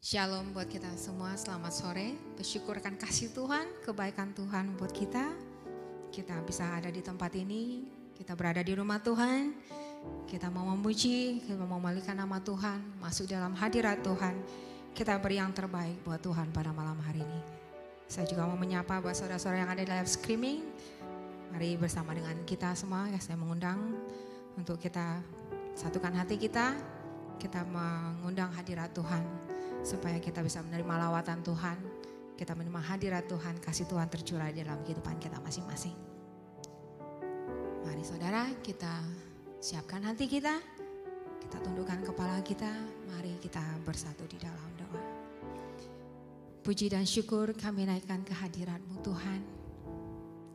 Shalom buat kita semua, selamat sore. Bersyukurkan kasih Tuhan, kebaikan Tuhan buat kita. Kita bisa ada di tempat ini, kita berada di rumah Tuhan. Kita mau memuji, kita mau memalikan nama Tuhan, masuk dalam hadirat Tuhan. Kita beri yang terbaik buat Tuhan pada malam hari ini. Saya juga mau menyapa buat saudara-saudara yang ada di live streaming. Mari bersama dengan kita semua, ya saya mengundang untuk kita satukan hati kita. Kita mengundang hadirat Tuhan supaya kita bisa menerima lawatan Tuhan, kita menerima hadirat Tuhan, kasih Tuhan tercurah di dalam kehidupan kita masing-masing. Mari saudara, kita siapkan hati kita tundukkan kepala kita, mari kita bersatu di dalam doa. Puji dan syukur kami naikkan ke hadirat-Mu Tuhan.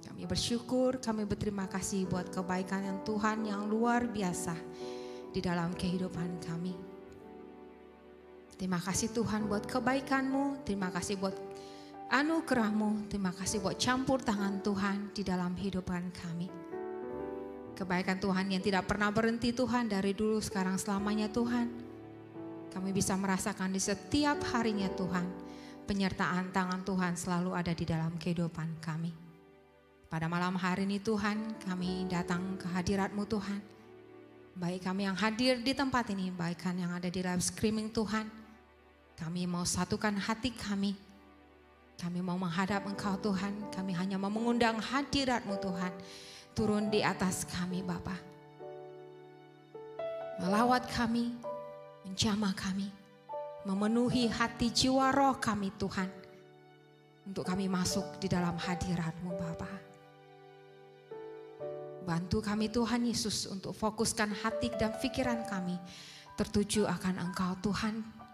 Kami bersyukur, kami berterima kasih buat kebaikan yang Tuhan yang luar biasa di dalam kehidupan kami. Terima kasih Tuhan buat kebaikan-Mu, terima kasih buat anugerah-Mu, terima kasih buat campur tangan Tuhan di dalam kehidupan kami. Kebaikan Tuhan yang tidak pernah berhenti Tuhan, dari dulu sekarang selamanya Tuhan. Kami bisa merasakan di setiap harinya Tuhan, penyertaan tangan Tuhan selalu ada di dalam kehidupan kami. Pada malam hari ini Tuhan, kami datang ke hadirat-Mu Tuhan. Baik kami yang hadir di tempat ini, baik kan yang ada di live streaming Tuhan. Kami mau satukan hati kami. Kami mau menghadap Engkau Tuhan. Kami hanya mau mengundang hadirat-Mu Tuhan. Turun di atas kami Bapa. Melawat kami, menjamah kami. Memenuhi hati jiwa roh kami Tuhan. Untuk kami masuk di dalam hadirat-Mu Bapa. Bantu kami Tuhan Yesus untuk fokuskan hati dan pikiran kami tertuju akan Engkau Tuhan.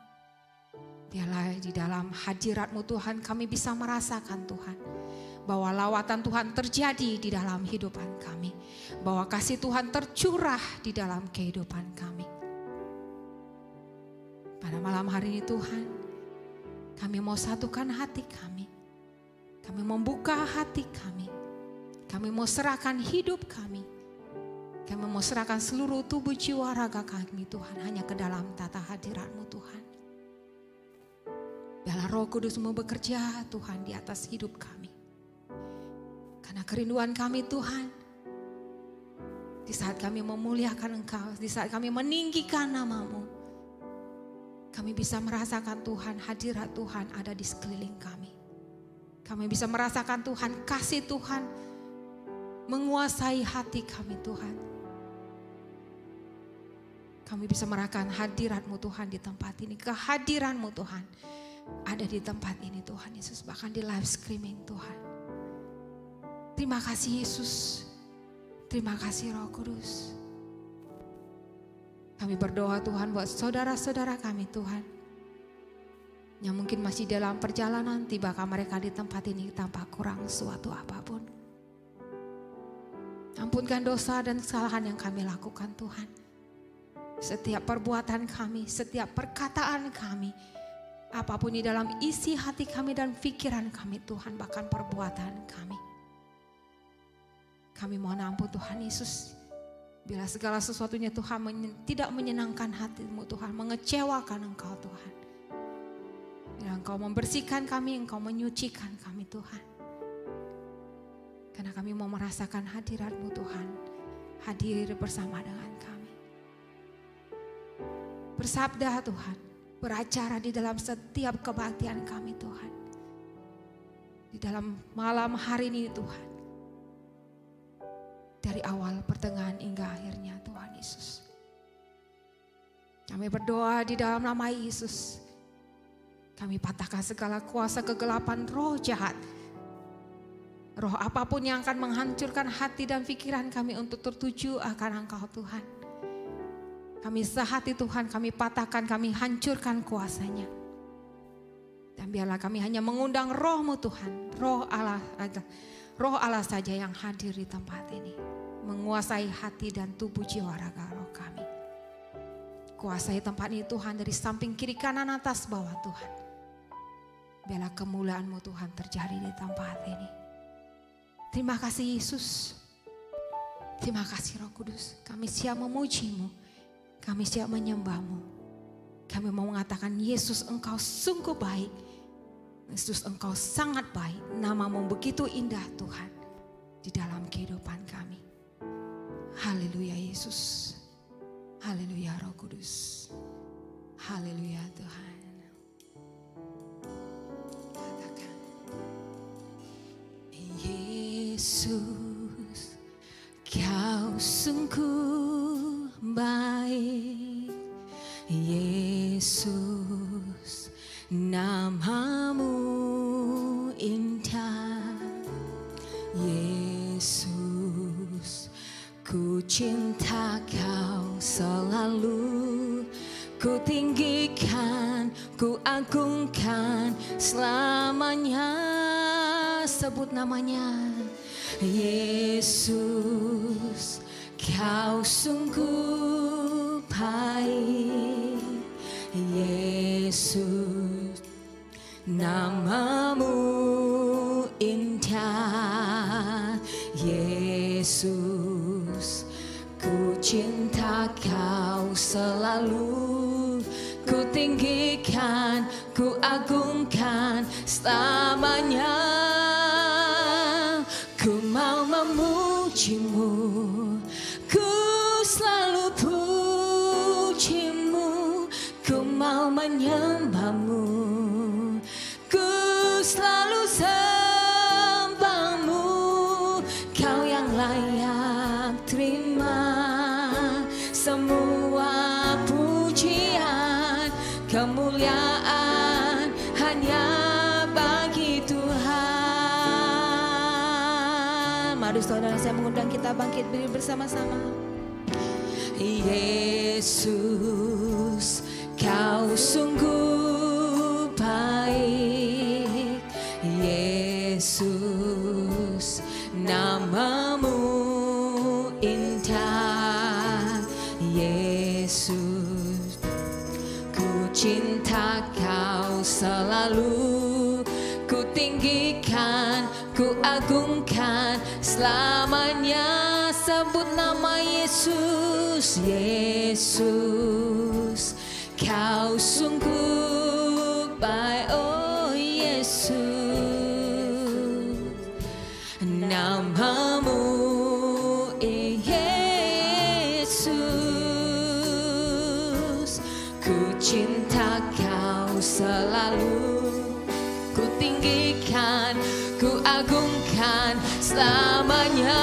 Biarlah di dalam hadirat-Mu Tuhan kami bisa merasakan Tuhan bahwa lawatan Tuhan terjadi di dalam kehidupan kami. Bahwa kasih Tuhan tercurah di dalam kehidupan kami. Pada malam hari ini Tuhan, kami mau satukan hati kami. Kami membuka hati kami. Kami mau serahkan hidup kami. Kami mau serahkan seluruh tubuh jiwa raga kami Tuhan hanya ke dalam tata hadirat-Mu Tuhan. Biarlah Roh Kudus-Mu bekerja Tuhan di atas hidup kami. Karena kerinduan kami Tuhan, di saat kami memuliakan Engkau, di saat kami meninggikan nama-Mu, kami bisa merasakan Tuhan, hadirat Tuhan ada di sekeliling kami. Kami bisa merasakan Tuhan, kasih Tuhan menguasai hati kami Tuhan. Kami bisa merasakan hadirat-Mu Tuhan di tempat ini, kehadiran-Mu Tuhan ada di tempat ini Tuhan Yesus, bahkan di live streaming Tuhan. Terima kasih Yesus, terima kasih Roh Kudus. Kami berdoa Tuhan buat saudara-saudara kami Tuhan, yang mungkin masih dalam perjalanan, tibakan mereka di tempat ini tanpa kurang suatu apapun. Ampunkan dosa dan kesalahan yang kami lakukan Tuhan. Setiap perbuatan kami, setiap perkataan kami, apapun di dalam isi hati kami dan pikiran kami Tuhan, bahkan perbuatan kami. Kami mohon ampun Tuhan Yesus. Bila segala sesuatunya Tuhan tidak menyenangkan hati-Mu Tuhan, mengecewakan Engkau Tuhan. Bila Engkau membersihkan kami, Engkau menyucikan kami Tuhan. Karena kami mau merasakan hadirat-Mu Tuhan, hadir bersama dengan kami. Bersabda Tuhan, beracara di dalam setiap kebaktian kami Tuhan. Di dalam malam hari ini Tuhan. Dari awal pertengahan hingga akhirnya Tuhan Yesus. Kami berdoa di dalam nama Yesus. Kami patahkan segala kuasa kegelapan roh jahat. Roh apapun yang akan menghancurkan hati dan pikiran kami untuk tertuju akan Engkau Tuhan. Kami sehati Tuhan, kami patahkan, kami hancurkan kuasanya. Dan biarlah kami hanya mengundang Roh-Mu Tuhan, Roh Allah saja yang hadir di tempat ini. Menguasai hati dan tubuh jiwa raga roh kami. Kuasai tempat ini Tuhan, dari samping kiri kanan atas bawah Tuhan. Biarlah kemuliaan-Mu Tuhan terjadi di tempat ini. Terima kasih Yesus. Terima kasih Roh Kudus. Kami siap memuji-Mu. Kami siap menyembah-Mu. Kami kami mau mengatakan, Yesus Engkau sungguh baik. Yesus Engkau sangat baik. Namamu begitu indah Tuhan di dalam kehidupan kami. Haleluya Yesus. Haleluya Roh Kudus. Haleluya Tuhan. Katakan, Yesus, Kau sungguh baik. Yesus, namamu indah. Yesus, ku cinta Kau selalu. Ku tinggikan, ku agungkan selamanya. Sebut namanya. Yesus, Kau sungguh baik. Yesus, namamu indah. Yesus, ku cinta Kau selalu. Ku tinggikan, ku agungkan selamanya. Ku mau memuji-Mu, ku selalu puji-Mu. Ku mau menyembah-Mu, ku selalu sembah-Mu. Kau yang layak terima semua pujian, kemuliaan hanya bagi Tuhan. Mari saudara, saya mengundang kita bangkit berdiri bersama-sama. Yesus, Kau sungguh baik. Yesus, namamu indah. Yesus, ku cinta Kau selalu. Ku tinggikan, ku agungkan selamanya. Sebut nama Yesus. Yesus, Kau sungguh baik. Oh Yesus, namamu Yesus. Ku cinta Kau selalu. Ku tinggikan, ku agungkan selamanya.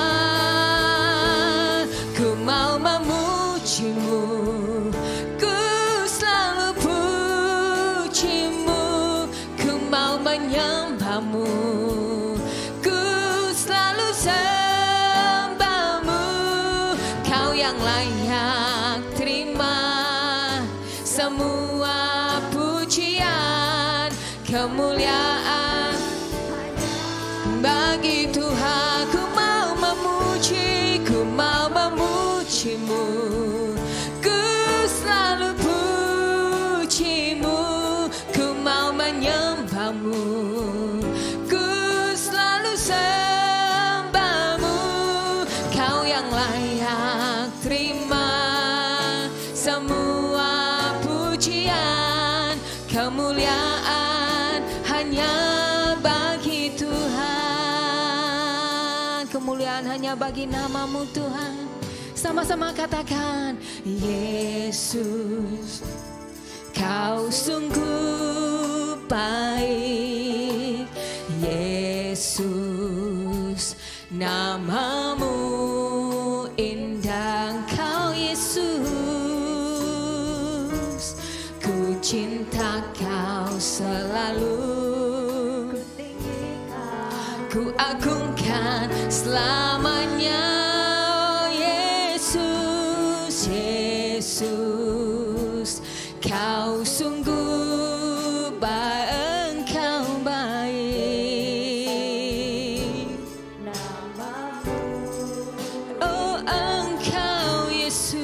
Ku mau memuji-Mu, ku selalu puji-Mu. Ku mau menyembah-Mu, ku selalu sembah-Mu. Kau yang layak terima semua pujian, kemuliaan bagi Tuhan. Ku mau memuji, ku mau memuji-Mu, ku selalu puji-Mu. Ku mau menyembah-Mu, ku selalu sembah-Mu. Kau yang layak terima semua pujian, kemuliaan hanya bagi Tuhan. Kemuliaan hanya bagi nama-Mu Tuhan. Sama-sama katakan, Yesus, Kau sungguh baik. Yesus, namamu indah. Kau Yesus, ku cinta Kau selalu. Ku agungkan selamanya. Yesus, Yesus, Kau sungguh baik. Engkau baik. Namamu, oh Engkau Yesus.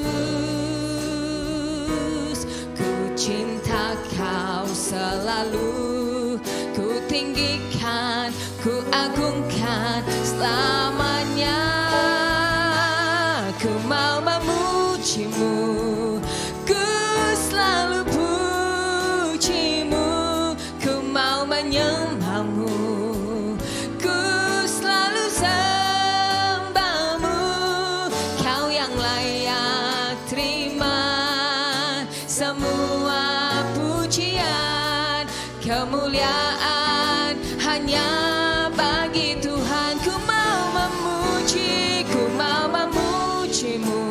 Ku cinta Kau selalu. Ku tinggikan, ku agungkan selamanya. Ku mau memuji-Mu, ku selalu puji. kemuliaan hanya bagi Tuhan. Ku mau memuji, ku mau memuji-Mu.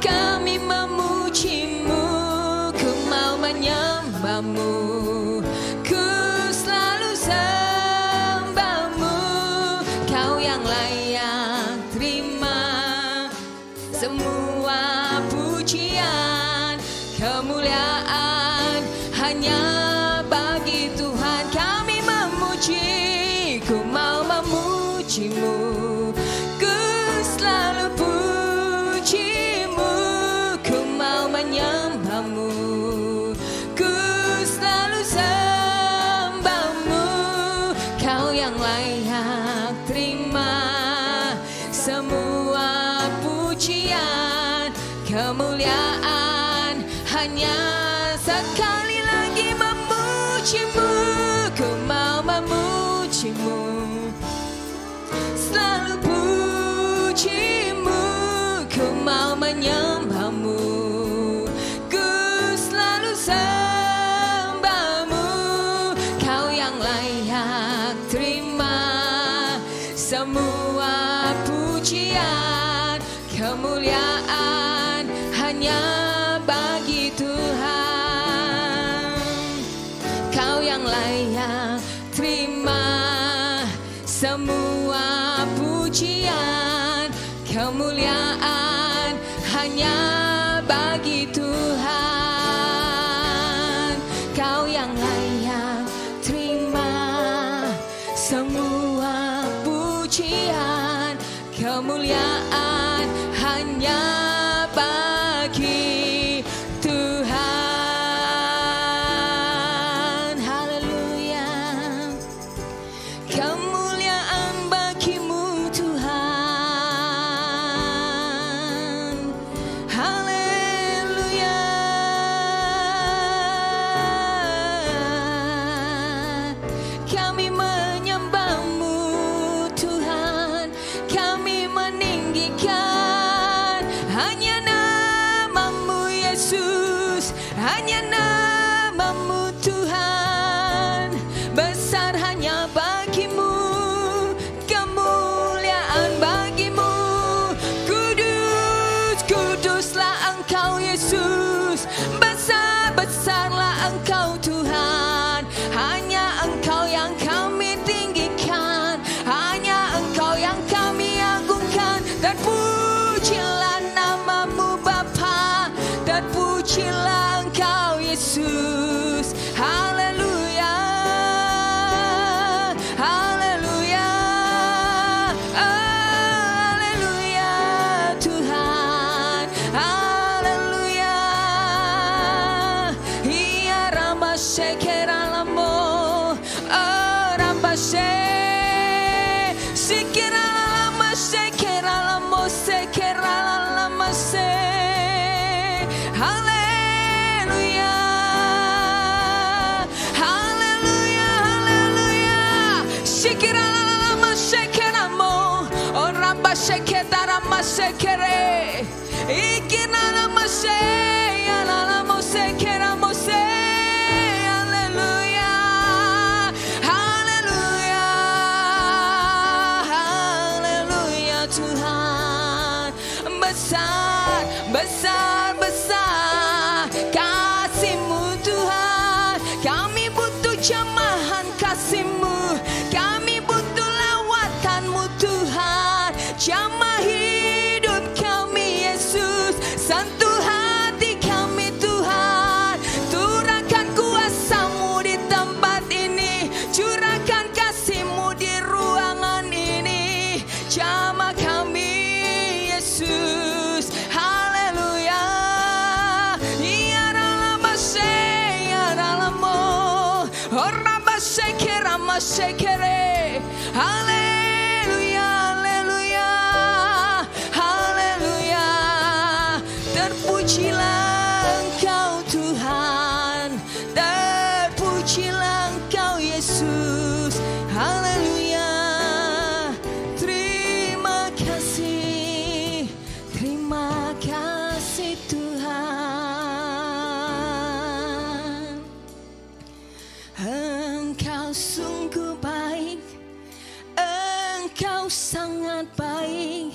Kami memuji-Mu, ku mau menyembah-Mu. Ku selalu sembah-Mu, Kau yang layak terima semua pujian, kemuliaan hanya bagi Tuhan. Kami memuji, ku mau memuji-Mu. Ku selalu puji-Mu, ku mau menyembah-Mu. Ku selalu sembah-Mu, Kau yang layak terima semua pujian, kemuliaan hanya sekali lagi memuji-Mu. Ku mau memuji-Mu, selalu puji-Mu. Ku mau menyembah-Mu. Ku selalu sembah-Mu, Kau yang layak terima semua pujian, kemuliaan hanya bagi Tuhan. Kau yang layak terima semua pujian, kemuliaan hanya bagi Tuhan. Kau yang layak terima semua pujian, kemuliaan hanya bagi Tuhan. Haleluya. Kemuliaan bagi-Mu Tuhan. Haleluya. Kami menyembah-Mu Tuhan, kami meninggikan hanya nama-Mu Yesus, hanya nama-Mu Tuhan. Besar hanya bagi-Mu, kemuliaan bagi-Mu. Kudus, kuduslah Engkau Yesus, besar-besarlah Engkau Tuhan. Hanya Engkau yang kami tinggikan, hanya Engkau yang kami agungkan. Dan pujilah nama-Mu Bapa, dan pujilah Engkau Yesus. Haleluya, haleluya, haleluya Tuhan. Haleluya. Iya Rama Shekeralamo, Rama Shekeralamo, Shekeralamo, Shekeralamo, haleluya, haleluya, haleluya. Shekeralamo, Shekeramo, Rama Shekeralamo, Shekere, Ikinalamo, Shekeralamo, Shekeramo, haleluya, haleluya, haleluya Tuhan. Besar, besar, besar kasih-Mu Tuhan. Kami butuh jamahan kasih-Mu, kami butuh lawatan-Mu Tuhan. Jamah hidup kami Yesus, sentuh hati kami Tuhan. Curahkan kuasa-Mu di tempat ini, curahkan kasih-Mu di ruangan ini. Jamah kami Yesus. Haleluya. Ya Rama Shekeralamo, Rama Shekere. Haleluya, haleluya, haleluya. Terpujilah Engkau Tuhan, terpujilah Engkau Yesus. Haleluya. Terima kasih, terima kasih Tuhan. Engkau sungguh baik, Engkau sangat baik,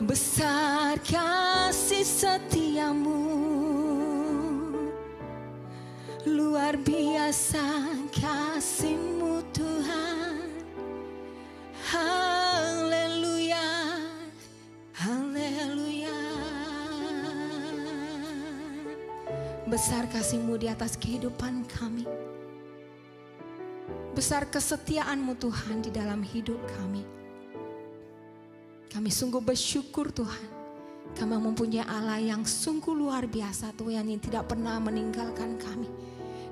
besar kasih setiamu, luar biasa kasih-Mu Tuhan. Haleluya, haleluya. Besar kasih-Mu di atas kehidupan kami. Besar kesetiaan-Mu Tuhan di dalam hidup kami. Kami sungguh bersyukur Tuhan. Kami mempunyai Allah yang sungguh luar biasa Tuhan, yang tidak pernah meninggalkan kami.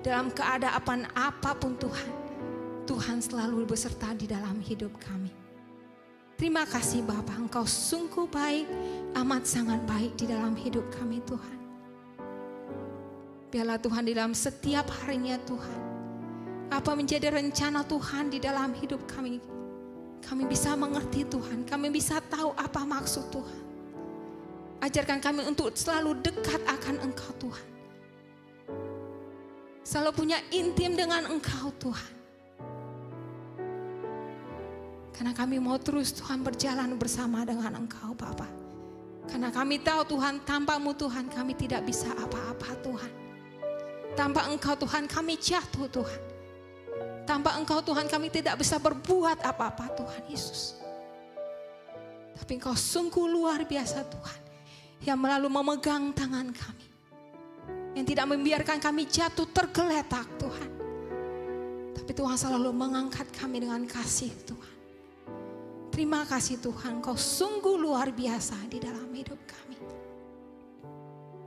Dalam keadaan apapun Tuhan, Tuhan selalu beserta di dalam hidup kami. Terima kasih Bapa, Engkau sungguh baik, amat sangat baik di dalam hidup kami Tuhan. Biarlah Tuhan di dalam setiap harinya Tuhan, apa menjadi rencana Tuhan di dalam hidup kami, kami bisa mengerti Tuhan, kami bisa tahu apa maksud Tuhan. Ajarkan kami untuk selalu dekat akan Engkau Tuhan. Selalu punya intim dengan Engkau Tuhan. Karena kami mau terus Tuhan berjalan bersama dengan Engkau Bapa. Karena kami tahu Tuhan, tanpa-Mu Tuhan kami tidak bisa apa-apa Tuhan. Tanpa Engkau Tuhan kami jatuh Tuhan. Tanpa Engkau Tuhan kami tidak bisa berbuat apa-apa Tuhan Yesus. Tapi Engkau sungguh luar biasa Tuhan, yang melalui memegang tangan kami, yang tidak membiarkan kami jatuh tergeletak Tuhan. Tapi Tuhan selalu mengangkat kami dengan kasih Tuhan. Terima kasih Tuhan, Engkau sungguh luar biasa di dalam hidup kami.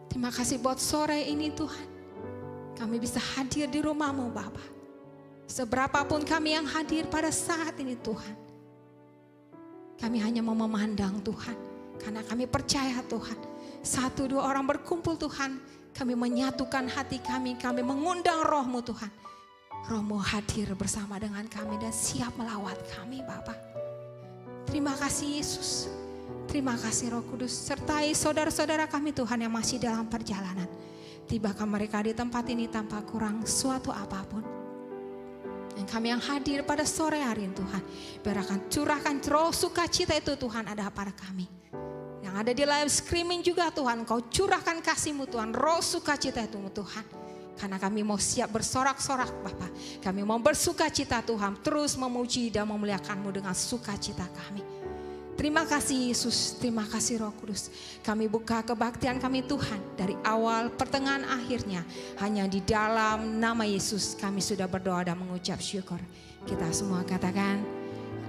Terima kasih buat sore ini Tuhan, kami bisa hadir di rumah-Mu Bapa. Seberapapun kami yang hadir pada saat ini Tuhan, kami hanya mau memandang Tuhan. Karena kami percaya Tuhan, 1-2 orang berkumpul Tuhan, kami menyatukan hati kami, kami mengundang Roh-Mu Tuhan. Roh-Mu hadir bersama dengan kami dan siap melawat kami Bapa. Terima kasih Yesus, terima kasih Roh Kudus. Sertai saudara-saudara kami Tuhan yang masih dalam perjalanan. Tibakan mereka di tempat ini tanpa kurang suatu apapun. Dan kami yang hadir pada sore hari ini Tuhan, biar akan curahkan roh sukacita itu Tuhan ada pada kami. Yang ada di live streaming juga Tuhan, Engkau curahkan kasih-Mu Tuhan, roh sukacita itu Tuhan. Karena kami mau siap bersorak-sorak Bapa. Kami mau bersukacita Tuhan, terus memuji dan memuliakan-Mu dengan sukacita kami. Terima kasih Yesus, terima kasih Roh Kudus. Kami buka kebaktian kami Tuhan dari awal pertengahan akhirnya. Hanya di dalam nama Yesus kami sudah berdoa dan mengucap syukur. Kita semua katakan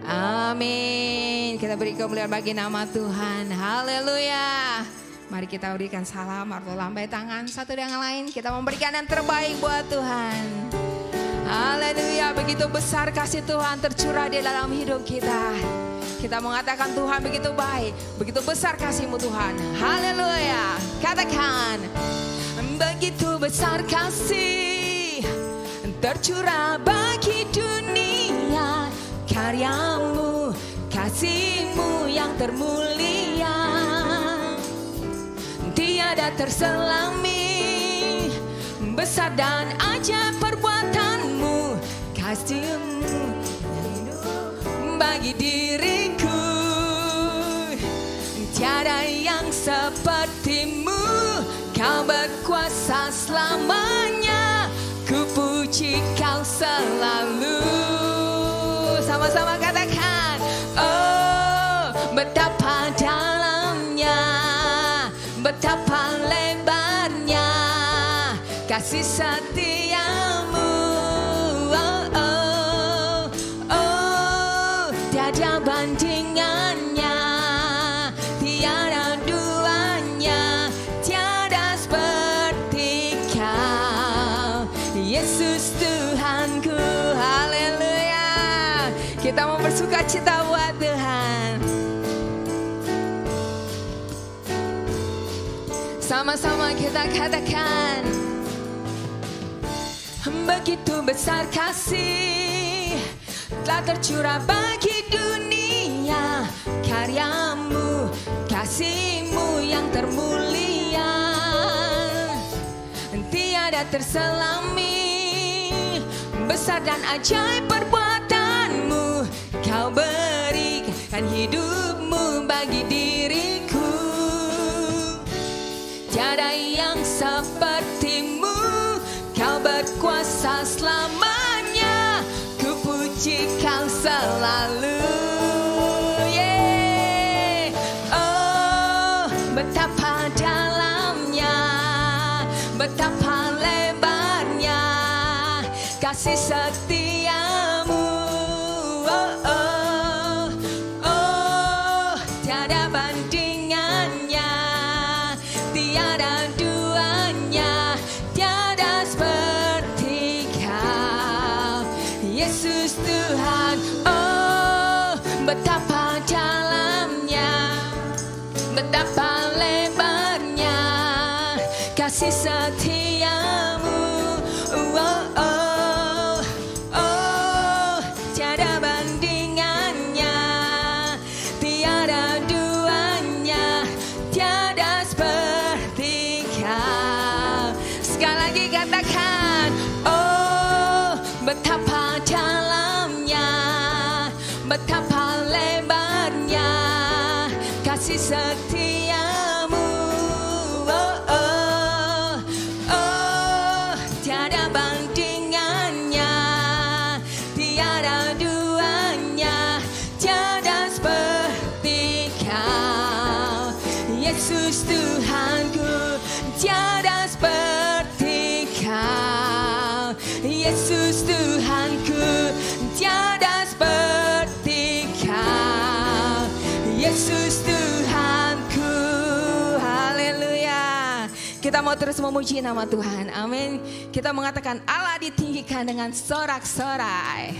amin. Kita beri kemuliaan bagi nama Tuhan. Haleluya. Mari kita berikan salam atau lambai tangan satu dengan lain. Kita memberikan yang terbaik buat Tuhan. Haleluya. Begitu besar kasih Tuhan tercurah di dalam hidup kita. Kita mengatakan Tuhan begitu baik, begitu besar kasih-Mu Tuhan. Haleluya. Katakan, begitu besar kasih tercurah bagi dunia, karya-Mu, kasih-Mu yang termulia, tiada terselami, besar dan ajaib perbuatan-Mu, kasih-Mu bagi diriku, tiada yang seperti-Mu, Kau berkuasa selamanya, ku puji Kau selalu. Sama-sama katakan, oh betapa dalamnya, betapa lebarnya kasih setia-Mu. Tiada bandingannya, tiada duanya, tiada seperti Kau, Yesus Tuhanku. Haleluya. Kita mau bersukacita buat Tuhan. Sama-sama kita katakan, begitu besar kasih telah tercurah bagi dunia, karya-Mu, kasih-Mu yang termulia, tiada terselami, besar dan ajaib perbuatan-Mu. Kau berikan hidupmu bagi diriku. Tiada yang seperti-Mu, Kau berkuasa selamanya. Ku puji Kau selalu. Yeah. Oh, betapa dalamnya, betapa lebarnya kasih setia-Mu. Oh, oh, oh, tiada bandingannya, tiada duanya, tiada seperti Kau, Yesus Tuhan. Oh, betapa dalamnya, betapa lebarnya kasih setia-Mu. Oh, oh, oh, tiada bandingannya, tiada duanya, tiada seperti Kau. Sekali lagi katakan, oh, betapa dalamnya, betapa lebarnya kasih setia-Mu. Oh, oh, oh, tiada bandingannya, tiada duanya, tiada seperti Kau, Yesus Tuhanku. Tiada seperti Kau, Yesus Tuhanku. Tiada seperti Kau, Yesus Tuhanku. Haleluya. Kita mau terus memuji nama Tuhan. Amin. Kita mengatakan Allah ditinggikan dengan sorak-sorai.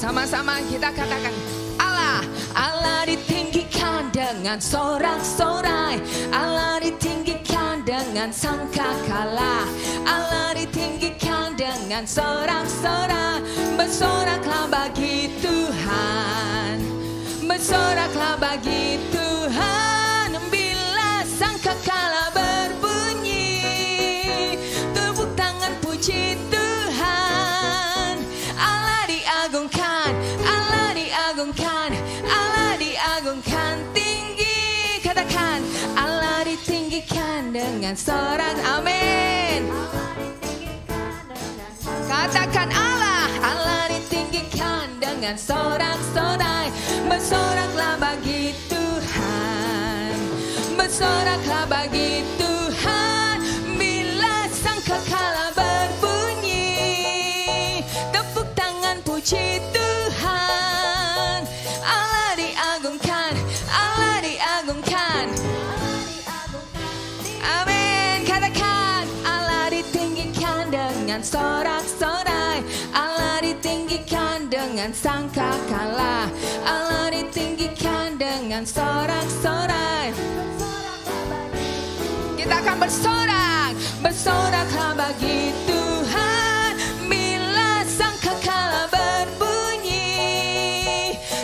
Sama-sama kita katakan, Allah ditinggikan dengan sorak-sorai. Allah ditinggikan dengan sangkakala. Allah ditinggikan dengan sorak-sorai. Bersoraklah bagi Tuhan, bersoraklah bagi Tuhan. Bila sangkakala berbunyi, tepuk tangan puji Tuhan. Allah diagungkan, Allah diagungkan, Allah diagungkan tinggi. Katakan, Allah ditinggikan dengan sorak. Amin. Katakan Allah ditinggikan dengan sorak-sorai. Bersoraklah bagi Tuhan, bersoraklah bagi Tuhan. Bila sangkakala berbunyi, tepuk tangan puji Tuhan. Allah diagungkan, Allah diagungkan. Amin. Katakan, Allah ditinggikan dengan sorak-sorai. Allah ditinggikan dengan sangkakala. Allah ditinggikan dengan sorak-sorai. Kita akan bersorak, bersoraklah bagi Tuhan. Bila sangkakala berbunyi,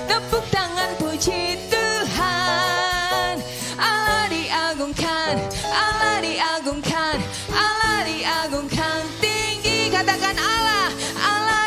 tepuk tangan puji Tuhan. Allah diagungkan, Allah diagungkan, Allah diagungkan tinggi. Katakan Allah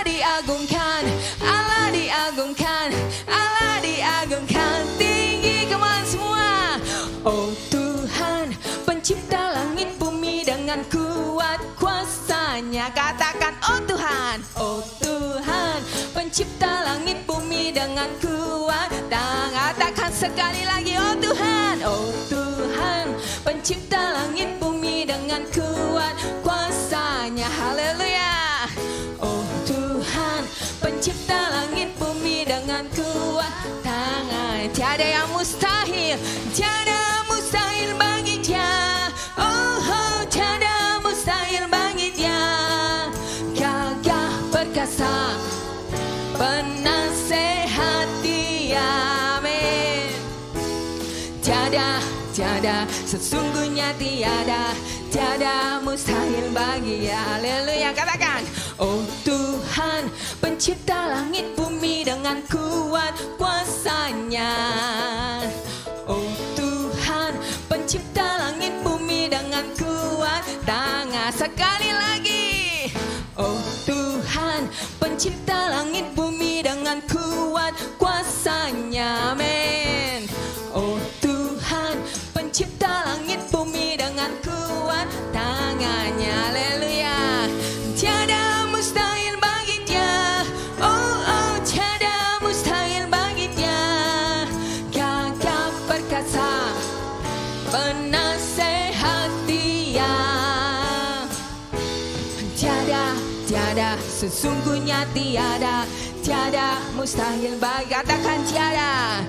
diagungkan, Allah diagungkan, Allah diagungkan tinggi. Kemana semua? Oh Tuhan, pencipta langit bumi dengan kuat kuasa-Nya. Katakan, oh Tuhan, oh Tuhan, pencipta langit bumi dengan kuat. Dan katakan sekali lagi, oh Tuhan, oh Tuhan, pencipta langit bumi dengan kuat kuasa-Nya. Haleluya. Oh Tuhan, pencipta langit bumi dengan kuat tangan. Tiada yang mustahil, tiada mustahil bagi Dia. Oh, oh, tiada mustahil bagi Dia. Gagah perkasa, penasehat Dia. Amin. Tiada, sesungguhnya tiada mustahil bagi Dia. Haleluya. Katakan, oh Tuhan, pencipta langit bumi bumi dengan kuat kuasa-Nya. Oh Tuhan, pencipta langit bumi dengan kuat tangan. Sekali lagi. Oh Tuhan, pencipta langit bumi dengan kuat kuasa-Nya. Amin. Oh Tuhan, pencipta langit bumi dengan kuat tangan-Nya. Haleluya. Tiada mustahil bagi Dia. Oh, oh, tiada mustahil bagi Dia. Gagah perkasa, penasehat Dia. Tiada, sesungguhnya tiada. Tiada mustahil bagi, katakan tiada.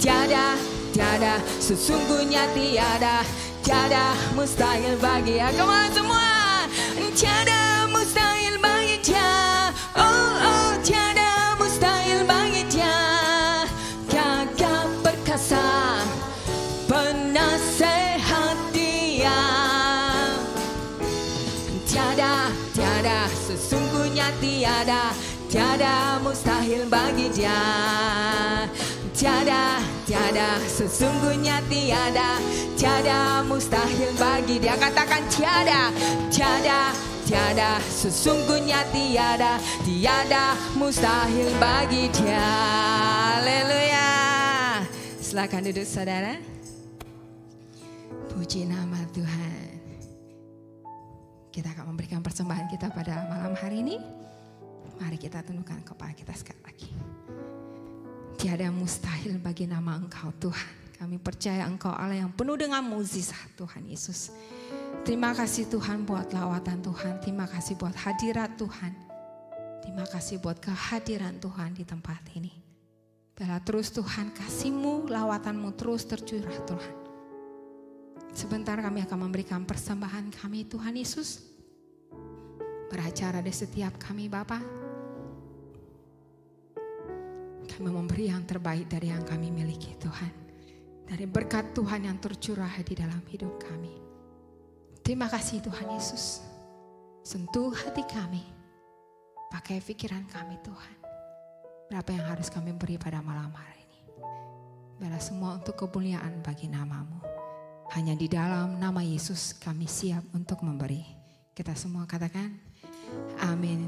Tiada, sesungguhnya tiada. Tiada mustahil bagi, come on semua. Tiada mustahil bagi Dia. Oh, oh, tiada mustahil bagi Dia. Gagah perkasa, penasehat Dia. Tiada, sesungguhnya tiada. Tiada mustahil bagi Dia. Tiada, sesungguhnya tiada. Tiada mustahil bagi Dia. Katakan tiada, sesungguhnya tiada. Tiada mustahil bagi Dia. Haleluya. Silakan duduk saudara. Puji nama Tuhan. Kita akan memberikan persembahan kita pada malam hari ini. Mari kita tundukkan kepala kita sekali lagi. Tiada mustahil bagi nama Engkau Tuhan. Kami percaya Engkau Allah yang penuh dengan mukjizat Tuhan Yesus. Terima kasih Tuhan buat lawatan Tuhan. Terima kasih buat hadirat Tuhan. Terima kasih buat kehadiran Tuhan di tempat ini. Biarlah terus Tuhan kasih-Mu, lawatan-Mu terus tercurah Tuhan. Sebentar kami akan memberikan persembahan kami Tuhan Yesus. Beracara di setiap kami Bapa. Kami memberi yang terbaik dari yang kami miliki Tuhan. Dari berkat Tuhan yang tercurah di dalam hidup kami. Terima kasih Tuhan Yesus. Sentuh hati kami. Pakai pikiran kami Tuhan. Berapa yang harus kami beri pada malam hari ini. Biarlah semua untuk kemuliaan bagi nama-Mu. Hanya di dalam nama Yesus kami siap untuk memberi. Kita semua katakan amin.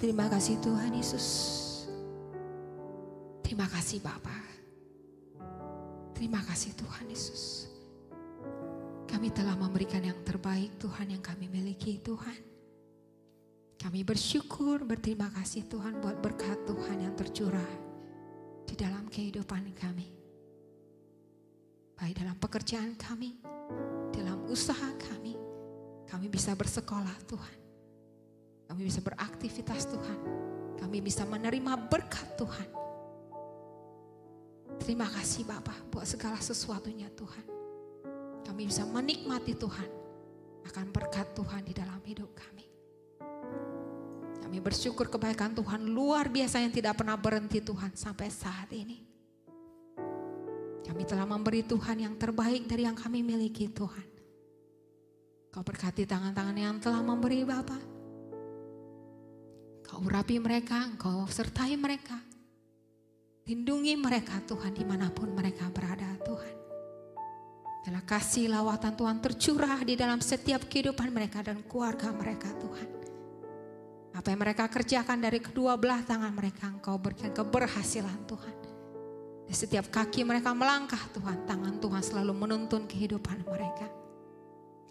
Terima kasih Tuhan Yesus. Terima kasih Bapa. Terima kasih Tuhan Yesus. Kami telah memberikan yang terbaik Tuhan yang kami miliki Tuhan. Kami bersyukur, berterima kasih Tuhan buat berkat Tuhan yang tercurah di dalam kehidupan kami. Baik dalam pekerjaan kami, dalam usaha kami bisa bersekolah Tuhan. Kami bisa beraktivitas Tuhan. Kami bisa menerima berkat Tuhan. Terima kasih Bapa buat segala sesuatunya Tuhan. Kami bisa menikmati Tuhan akan berkat Tuhan di dalam hidup kami. Kami bersyukur kebaikan Tuhan luar biasa yang tidak pernah berhenti Tuhan sampai saat ini. Kami telah memberi Tuhan yang terbaik dari yang kami miliki Tuhan. Kau berkati tangan-tangan yang telah memberi Bapa. Engkau urapi mereka, Engkau sertai mereka. Lindungi mereka Tuhan dimanapun mereka berada Tuhan. Biarlah kasih lawatan Tuhan tercurah di dalam setiap kehidupan mereka dan keluarga mereka Tuhan. Apa yang mereka kerjakan dari kedua belah tangan mereka, Engkau berikan keberhasilan Tuhan. Di setiap kaki mereka melangkah Tuhan, tangan Tuhan selalu menuntun kehidupan mereka.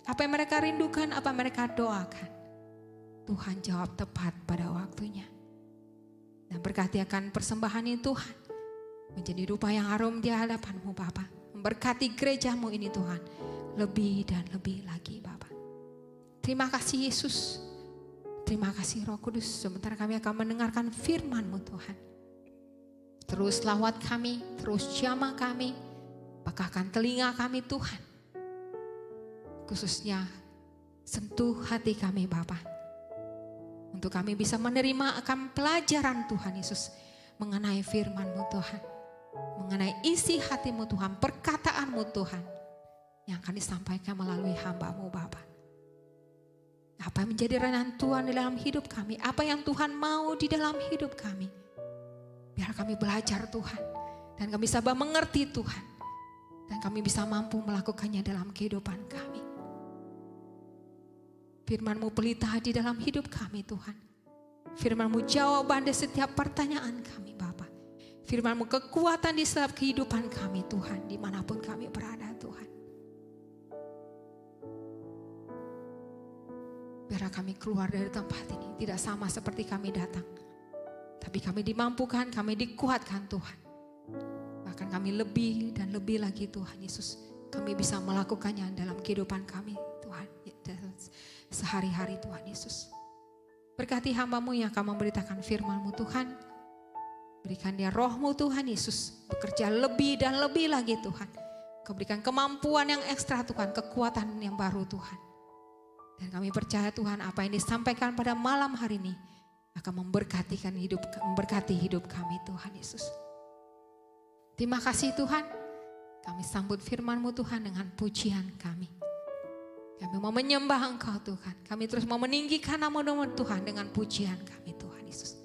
Apa yang mereka rindukan, apa yang mereka doakan, Tuhan jawab tepat pada waktunya. Dan berkati akan persembahan ini Tuhan, menjadi rupa yang harum di hadapan-Mu Bapa. Memberkati gereja-Mu ini Tuhan, lebih dan lebih lagi Bapa. Terima kasih Yesus, terima kasih Roh Kudus. Sementara kami akan mendengarkan firman-Mu Tuhan. Terus lawat kami, terus jamah kami, bekahkan telinga kami Tuhan. Khususnya sentuh hati kami Bapa. Untuk kami bisa menerima akan pelajaran Tuhan Yesus mengenai firman-Mu Tuhan. Mengenai isi hati-Mu Tuhan, perkataan-Mu Tuhan. Yang akan disampaikan melalui hamba-Mu Bapa. Apa yang menjadi renan Tuhan di dalam hidup kami. Apa yang Tuhan mau di dalam hidup kami. Biar kami belajar Tuhan. Dan kami bisa mengerti Tuhan. Dan kami bisa mampu melakukannya dalam kehidupan kami. Firman-Mu pelita di dalam hidup kami Tuhan. Firman-Mu jawaban di setiap pertanyaan kami Bapa. Firman-Mu kekuatan di setiap kehidupan kami Tuhan. Dimanapun kami berada Tuhan. Biar kami keluar dari tempat ini tidak sama seperti kami datang. Tapi kami dimampukan, kami dikuatkan Tuhan. Bahkan kami lebih dan lebih lagi Tuhan Yesus. Kami bisa melakukannya dalam kehidupan kami Tuhan. Sehari-hari Tuhan Yesus. Berkati hamba-Mu yang akan memberitakan firman-Mu Tuhan. Berikan dia roh-Mu Tuhan Yesus. Bekerja lebih dan lebih lagi Tuhan. Kau berikan kemampuan yang ekstra Tuhan. Kekuatan yang baru Tuhan. Dan kami percaya Tuhan apa yang disampaikan pada malam hari ini. Akan memberkati hidup kami Tuhan Yesus. Terima kasih Tuhan. Kami sambut firman-Mu Tuhan dengan pujian kami. Kami mau menyembah Engkau Tuhan. Kami terus mau meninggikan nama Tuhan dengan pujian kami Tuhan Yesus.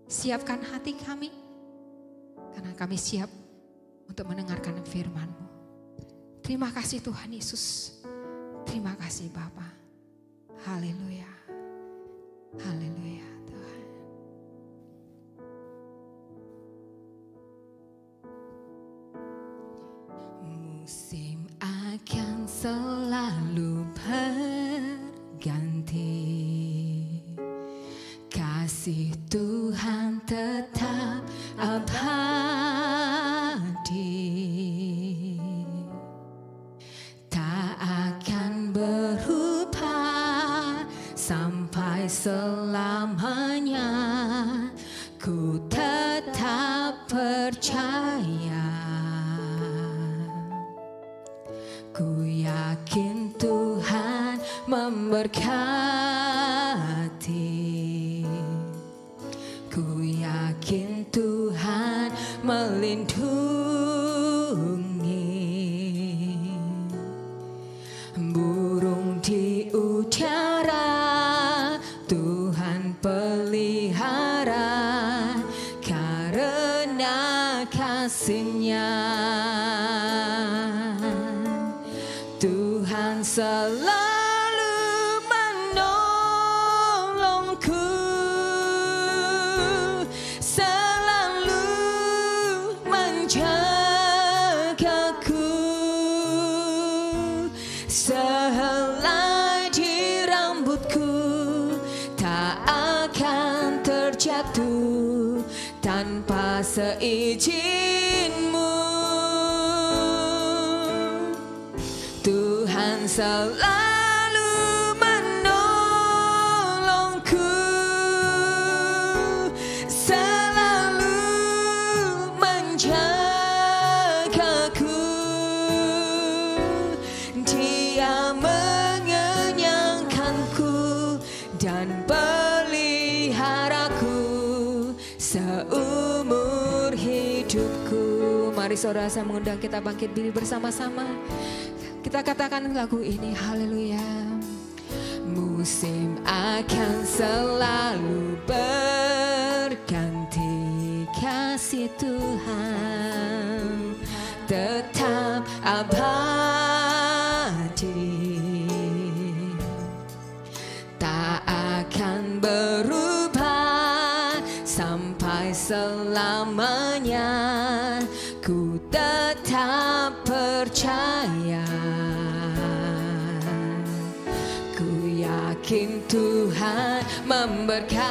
Siapkan hati kami. Karena kami siap untuk mendengarkan firman-Mu. Terima kasih Tuhan Yesus. Terima kasih Bapa. Haleluya. Haleluya Tuhan. Musim akan selalu berganti, kasih Tuhan tetap abadi, tak akan berubah sampai selamanya. Ku tetap percaya, ku yakin Tuhan memberkati, ku yakin Tuhan melindungi. Burung di udara Tuhan pelihara, karena kasih-Nya Tuhan selalu menolongku, selalu menjagaku. Sehelai di rambutku tak akan terjatuh tanpa seizin-Mu. Tuhan selalu menolongku, selalu menjagaku. Dia mengenyangkanku dan peliharaku seumur hidupku. Mari saudara, saya mengundang kita bangkit berdiri bersama-sama. Kita katakan lagu ini, haleluya. Musim akan selalu berganti, kasih Tuhan tetap abadi, tak akan berubah sampai selamanya. Ku tetap percaya, ku yakin Tuhan memberkati,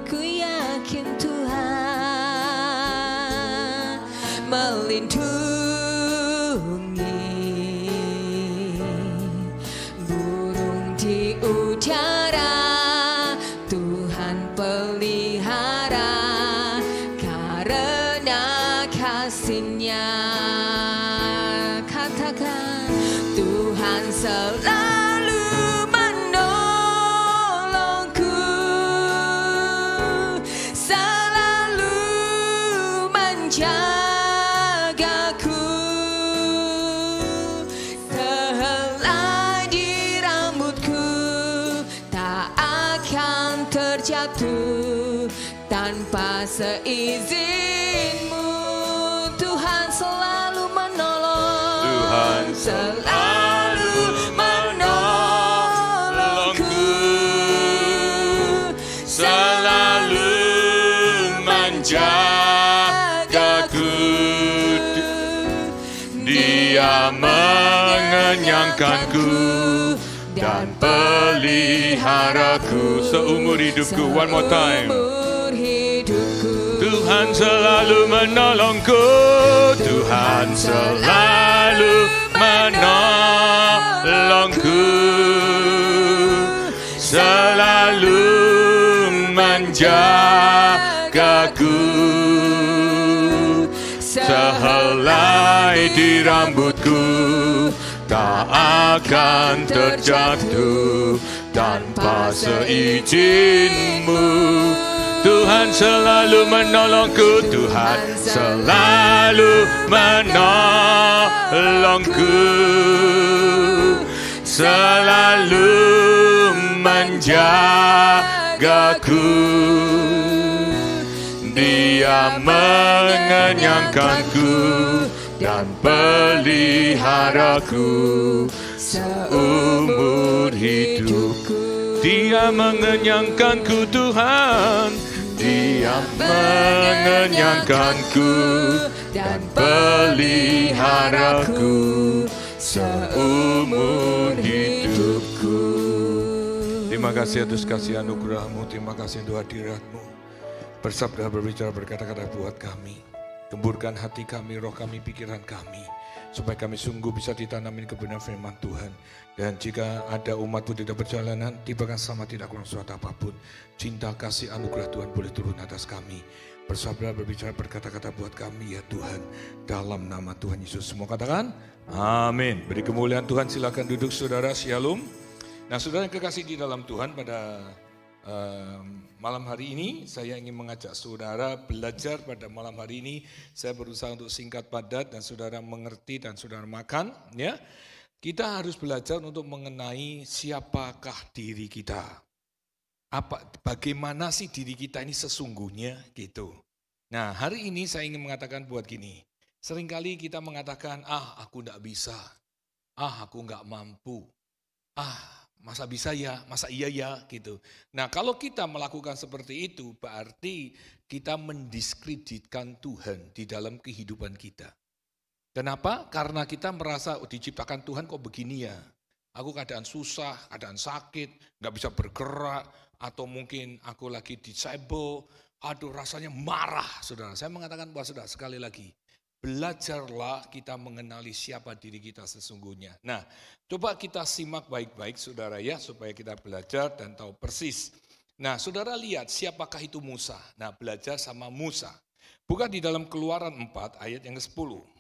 ku yakin Tuhan melindungi. Burung di udara Tuhan pelihara, karena kasih-Nya. Katakan, Tuhan selalu menolongku, selalu menjagaku. Sehelai di rambutku tak akan terjatuh tanpa seizinmu. Tuhan selalu menolong, Tuhan selalu menolongku, selalu menjagaku. Dia mengenyangkanku dan peliharaku seumur hidupku. One more time. Tuhan selalu menolongku, Tuhan selalu menolongku, selalu menjagaku. Sehelai di rambutku tak akan terjatuh tanpa seizinmu. Tuhan selalu menolongku, Tuhan selalu menolongku, selalu menjagaku. Dia mengenyangkanku dan peliharaku seumur hidupku. Dia mengenyangkanku, Tuhan. Dia mengenyangkanku dan peliharaku seumur hidupku. Terima kasih atas kasih anugerah-Mu, terima kasih untuk hadirat-Mu. Bersabda, berbicara, berkata-kata buat kami. Gemburkan hati kami, roh kami, pikiran kami, supaya kami sungguh bisa ditanamin kebenaran firman Tuhan. Dan jika ada umat-Mu tidak perjalanan, tibakan sama tidak kurang suatu apapun. Cinta, kasih, anugerah Tuhan boleh turun atas kami. Bersabda, berbicara, berkata-kata buat kami ya Tuhan. Dalam nama Tuhan Yesus. Semua katakan, amin. Beri kemuliaan Tuhan, silakan duduk saudara, shalom. Nah saudara yang kekasih di dalam Tuhan, pada malam hari ini saya ingin mengajak saudara belajar. Pada malam hari ini saya berusaha untuk singkat, padat, dan saudara mengerti dan saudara makan ya. Kita harus belajar untuk mengenai siapakah diri kita. Bagaimana sih diri kita ini sesungguhnya gitu. Nah hari ini saya ingin mengatakan buat gini. Seringkali kita mengatakan, aku enggak bisa, aku enggak mampu, masa bisa ya, masa iya ya gitu. Nah kalau kita melakukan seperti itu berarti kita mendiskreditkan Tuhan di dalam kehidupan kita. Kenapa? Karena kita merasa diciptakan Tuhan kok begini ya. Aku keadaan susah, keadaan sakit, gak bisa bergerak, atau mungkin aku lagi disable, aduh rasanya marah saudara. Saya mengatakan buat saudara sekali lagi, belajarlah kita mengenali siapa diri kita sesungguhnya. Nah, coba kita simak baik-baik saudara ya, supaya kita belajar dan tahu persis. Nah, saudara lihat siapakah itu Musa. Nah, belajar sama Musa. Bukan di dalam Keluaran 4 ayat yang ke-10.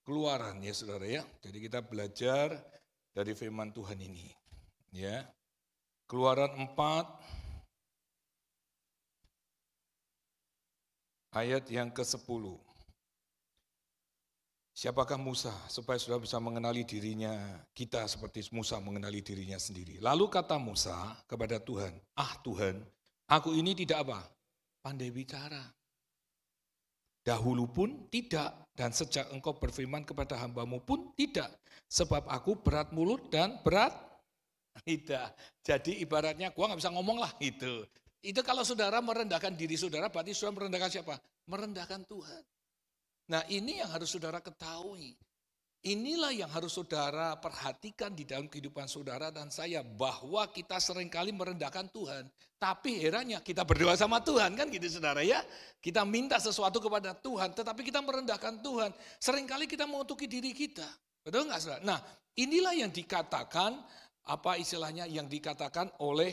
Keluaran ya saudara ya. Jadi kita belajar dari firman Tuhan ini. Ya. Keluaran 4 ayat yang ke-10. Siapakah Musa supaya saudara bisa mengenali dirinya, kita seperti Musa mengenali dirinya sendiri. Lalu kata Musa kepada Tuhan, Tuhan, aku ini tidak apa? Pandai bicara. Dahulu pun tidak, dan sejak engkau berfirman kepada hambamu pun tidak. Sebab aku berat mulut dan berat lidah. Jadi ibaratnya gua nggak bisa ngomong lah itu. Itu kalau saudara merendahkan diri saudara, berarti saudara merendahkan siapa? Merendahkan Tuhan. Nah ini yang harus saudara ketahui. Inilah yang harus saudara perhatikan di dalam kehidupan saudara dan saya. Bahwa kita seringkali merendahkan Tuhan. Tapi herannya kita berdoa sama Tuhan kan gitu saudara ya. Kita minta sesuatu kepada Tuhan tetapi kita merendahkan Tuhan. Seringkali kita mengutuki diri kita. Betul nggak saudara? Nah inilah yang dikatakan, apa istilahnya yang dikatakan oleh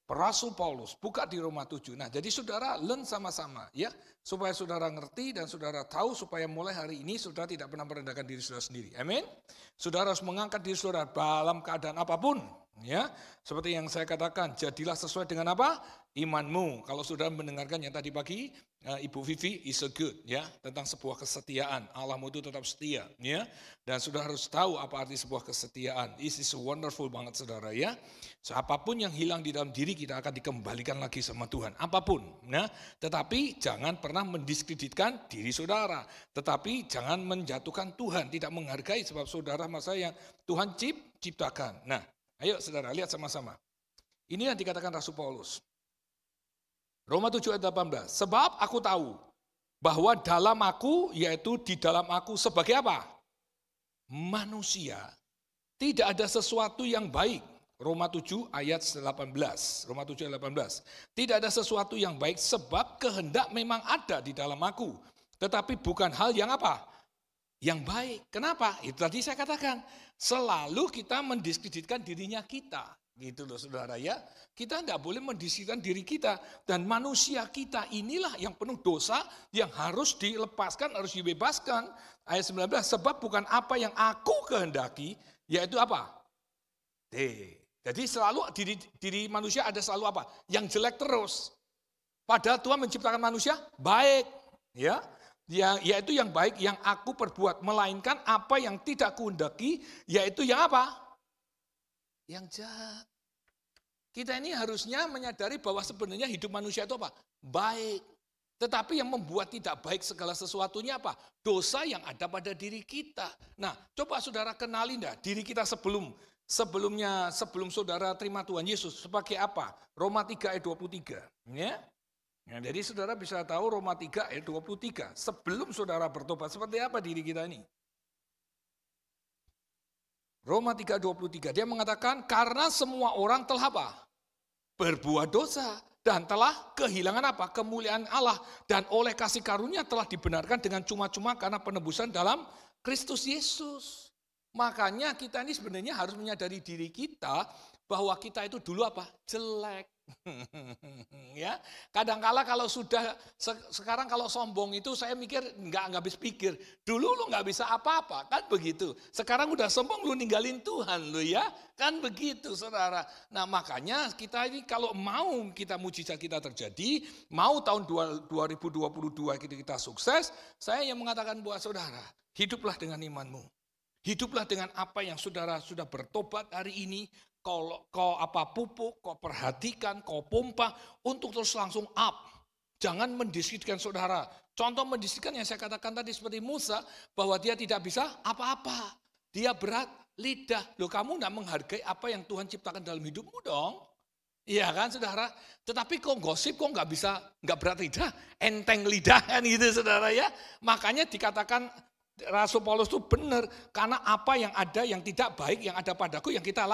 Rasul Paulus, buka di Roma 7. Nah, jadi saudara learn sama-sama ya, supaya saudara ngerti dan saudara tahu supaya mulai hari ini saudara tidak pernah merendahkan diri saudara sendiri. Amin. Saudara harus mengangkat diri saudara dalam keadaan apapun, ya. Seperti yang saya katakan, jadilah sesuai dengan apa? Imanmu. Kalau saudara mendengarkan yang tadi pagi, Ibu Vivi is so good ya, tentang sebuah kesetiaan. Allahmu itu tetap setia, ya. Dan saudara harus tahu apa arti sebuah kesetiaan. This is wonderful banget saudara ya. So, apapun yang hilang di dalam diri kita akan dikembalikan lagi sama Tuhan, apapun. Nah, tetapi jangan pernah mendiskreditkan diri saudara. Tetapi jangan menjatuhkan Tuhan, tidak menghargai sebab saudara masa yang Tuhan ciptakan. Nah, ayo saudara lihat sama-sama. Ini yang dikatakan Rasul Paulus. Roma 7 ayat 18. Sebab aku tahu bahwa dalam aku, yaitu di dalam aku sebagai apa? Manusia. Tidak ada sesuatu yang baik. Roma 7 ayat 18. Roma 7 ayat 18. Tidak ada sesuatu yang baik sebab kehendak memang ada di dalam aku. Tetapi bukan hal yang apa? Yang baik. Kenapa? Itu tadi saya katakan. Selalu kita mendiskreditkan dirinya kita. Gitu loh saudara ya. Kita tidak boleh mendiskreditkan diri kita. Dan manusia kita inilah yang penuh dosa yang harus dilepaskan, harus dibebaskan. Ayat 19, sebab bukan apa yang aku kehendaki, yaitu apa? Jadi selalu diri manusia ada selalu apa? Yang jelek terus. Padahal Tuhan menciptakan manusia baik. Ya, yaitu yang baik yang aku perbuat. Melainkan apa yang tidak kuhendaki, yaitu yang apa? Yang jahat. Kita ini harusnya menyadari bahwa sebenarnya hidup manusia itu apa? Baik. Tetapi yang membuat tidak baik segala sesuatunya apa? Dosa yang ada pada diri kita. Nah, coba saudara kenali enggak diri kita sebelum saudara terima Tuhan Yesus sebagai apa? Roma 3 ayat 23. Ya. Nah, jadi saudara bisa tahu Roma 3 ayat 23. Sebelum saudara bertobat seperti apa diri kita ini? Roma 3:23 dia mengatakan karena semua orang telah apa? Berbuat dosa dan telah kehilangan apa? Kemuliaan Allah dan oleh kasih karunia telah dibenarkan dengan cuma-cuma karena penebusan dalam Kristus Yesus. Makanya kita ini sebenarnya harus menyadari diri kita bahwa kita itu dulu apa? Jelek. Ya, kadangkala kalau sekarang kalau sombong itu saya mikir nggak habis pikir. Dulu lu nggak bisa apa-apa kan begitu. Sekarang udah sombong lu ninggalin Tuhan lu ya kan begitu saudara. Nah makanya kita ini kalau mau kita mujizat kita terjadi, mau tahun 2022 kita sukses, saya yang mengatakan buat saudara hiduplah dengan imanmu, hiduplah dengan apa yang saudara sudah bertobat hari ini. Kau apa pupuk, kau perhatikan, kau pompa untuk terus langsung up. Jangan mendiskreditkan saudara. Contoh mendiskreditkan yang saya katakan tadi seperti Musa bahwa dia tidak bisa apa-apa. Dia berat lidah. Loh kamu tidak menghargai apa yang Tuhan ciptakan dalam hidupmu dong. Iya kan saudara. Tetapi kok gosip kok nggak berat lidah, enteng lidah kan gitu saudara ya. Makanya dikatakan Rasul Paulus itu benar karena apa yang ada yang tidak baik yang ada padaku yang kita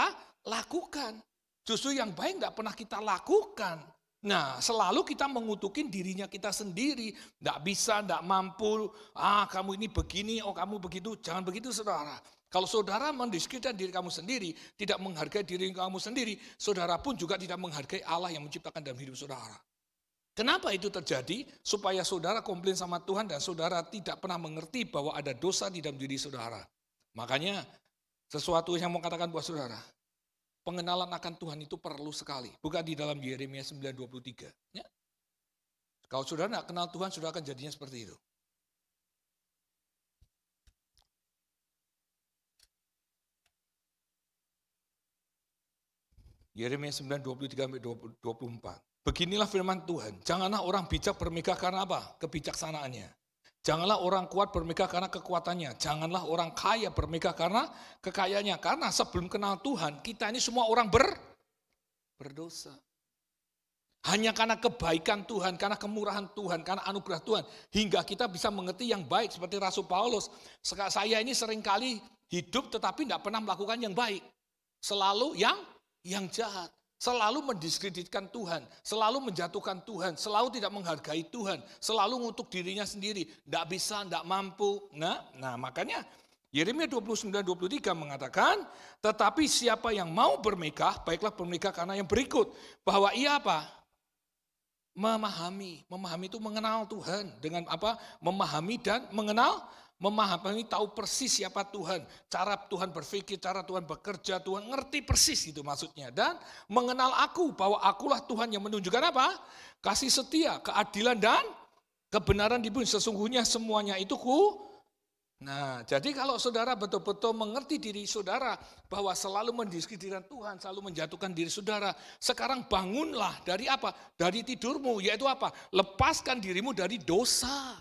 lakukan. Justru yang baik tidak pernah kita lakukan. Nah selalu kita mengutukin dirinya kita sendiri. Tidak bisa, tidak mampu. Kamu ini begini, kamu begitu. Jangan begitu saudara. Kalau saudara mendiskreditkan diri kamu sendiri, tidak menghargai diri kamu sendiri, saudara pun juga tidak menghargai Allah yang menciptakan dalam hidup saudara. Kenapa itu terjadi? Supaya saudara komplain sama Tuhan dan saudara tidak pernah mengerti bahwa ada dosa di dalam diri saudara. Makanya sesuatu yang mau katakan buat saudara, pengenalan akan Tuhan itu perlu sekali. Bukan di dalam Yeremia 9:23. Ya. Kalau saudara tidak kenal Tuhan, saudara akan jadinya seperti itu. Yeremia 9, 23-24. Beginilah firman Tuhan, janganlah orang bijak bermegah karena apa? Kebijaksanaannya. Janganlah orang kuat bermegah karena kekuatannya. Janganlah orang kaya bermegah karena kekayaannya. Karena sebelum kenal Tuhan, kita ini semua orang berdosa. Hanya karena kebaikan Tuhan, karena kemurahan Tuhan, karena anugerah Tuhan. Hingga kita bisa mengerti yang baik. Seperti Rasul Paulus. Saya ini seringkali hidup tetapi tidak pernah melakukan yang baik. Selalu yang jahat. Selalu mendiskreditkan Tuhan, selalu menjatuhkan Tuhan, selalu tidak menghargai Tuhan, selalu ngutuk dirinya sendiri, tidak bisa, tidak mampu. Nah makanya Yeremia 29-23 mengatakan, tetapi siapa yang mau bermegah, baiklah bermegah karena yang berikut. Bahwa ia apa? Memahami itu mengenal Tuhan. Dengan apa? Memahami dan memahami, tahu persis siapa Tuhan, cara Tuhan berpikir, cara Tuhan bekerja, Tuhan ngerti persis itu maksudnya. Dan mengenal aku, bahwa akulah Tuhan yang menunjukkan apa? Kasih setia, keadilan dan kebenaran di bumi. Sesungguhnya semuanya itu Nah, jadi kalau saudara betul-betul mengerti diri saudara, bahwa selalu mendiskreditkan Tuhan, selalu menjatuhkan diri saudara, sekarang bangunlah dari apa? Dari tidurmu, yaitu apa? Lepaskan dirimu dari dosa.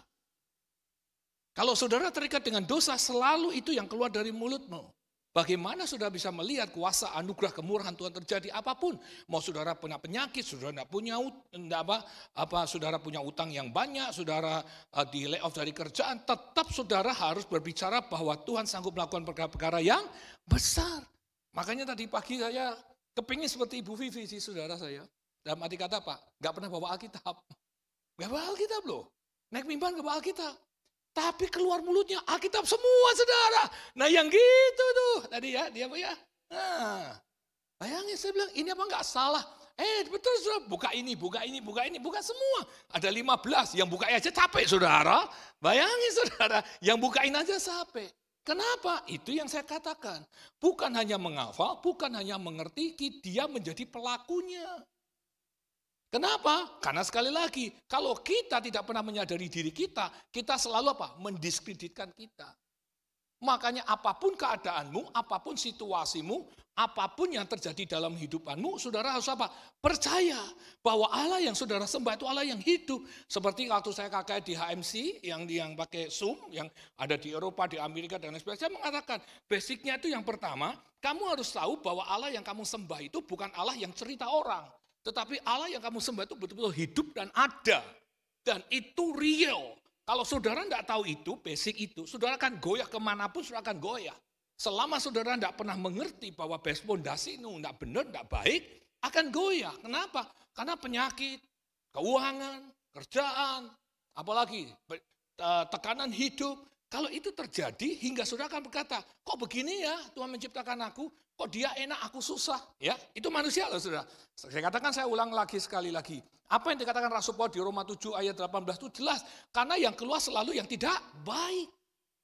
Kalau saudara terikat dengan dosa, selalu itu yang keluar dari mulutmu. Bagaimana saudara bisa melihat kuasa anugerah kemurahan Tuhan terjadi apapun? Mau saudara punya penyakit, saudara tidak punya saudara punya utang yang banyak, saudara di layoff dari kerjaan, tetap saudara harus berbicara bahwa Tuhan sanggup melakukan perkara-perkara yang besar. Makanya tadi pagi saya kepingin seperti Ibu Vivi sih saudara saya. Dalam arti kata apa? Gak pernah bawa Alkitab. Gak bawa Alkitab loh. Naik mimbar gak bawa Alkitab. Tapi keluar mulutnya Alkitab semua saudara. Nah yang gitu tuh. Tadi ya, dia apa ya? Nah, bayangin saya bilang ini apa enggak salah. Betul saudara, buka ini, buka semua. Ada 15, yang buka aja capek saudara. Bayangin saudara, yang bukain aja capek. Kenapa? Itu yang saya katakan. Bukan hanya menghafal, bukan hanya mengerti, dia menjadi pelakunya. Kenapa? Karena sekali lagi, kalau kita tidak pernah menyadari diri kita selalu apa? Mendiskreditkan kita. Makanya apapun keadaanmu, apapun situasimu, apapun yang terjadi dalam hidupanmu, saudara harus apa? Percaya bahwa Allah yang saudara sembah itu Allah yang hidup. Seperti waktu saya kakak di HMC, yang pakai Zoom, yang ada di Eropa, di Amerika, dan lain sebagainya, saya mengatakan, basicnya itu yang pertama, kamu harus tahu bahwa Allah yang kamu sembah itu bukan Allah yang cerita orang. Tetapi Allah yang kamu sembah itu betul-betul hidup dan ada. Dan itu real. Kalau saudara tidak tahu itu, basic itu, saudara akan goyah kemanapun, saudara akan goyah. Selama saudara tidak pernah mengerti bahwa base fondasi itu tidak benar, tidak baik, akan goyah. Kenapa? Karena penyakit, keuangan, kerjaan, apalagi tekanan hidup. Kalau itu terjadi, hingga saudara akan berkata, kok begini ya Tuhan menciptakan aku, kok dia enak, aku susah. Ya, itu manusia loh saudara. Saya katakan, saya ulang lagi sekali lagi. Apa yang dikatakan Rasul Paulus di Roma 7 ayat 18 itu jelas. Karena yang keluar selalu yang tidak baik.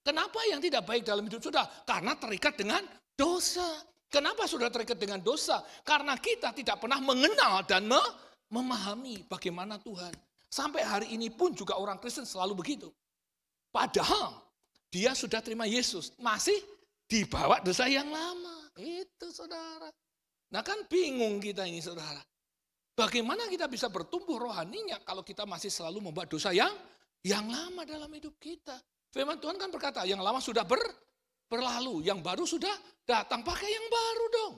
Kenapa yang tidak baik dalam hidup saudara? Karena terikat dengan dosa. Kenapa saudara terikat dengan dosa? Karena kita tidak pernah mengenal dan memahami bagaimana Tuhan. Sampai hari ini pun juga orang Kristen selalu begitu. Padahal dia sudah terima Yesus, masih dibawa dosa yang lama. Itu saudara. Nah kan bingung kita ini saudara. Bagaimana kita bisa bertumbuh rohaninya kalau kita masih selalu membawa dosa yang lama dalam hidup kita. Firman Tuhan kan berkata, yang lama sudah berlalu, yang baru sudah datang, pakai yang baru dong.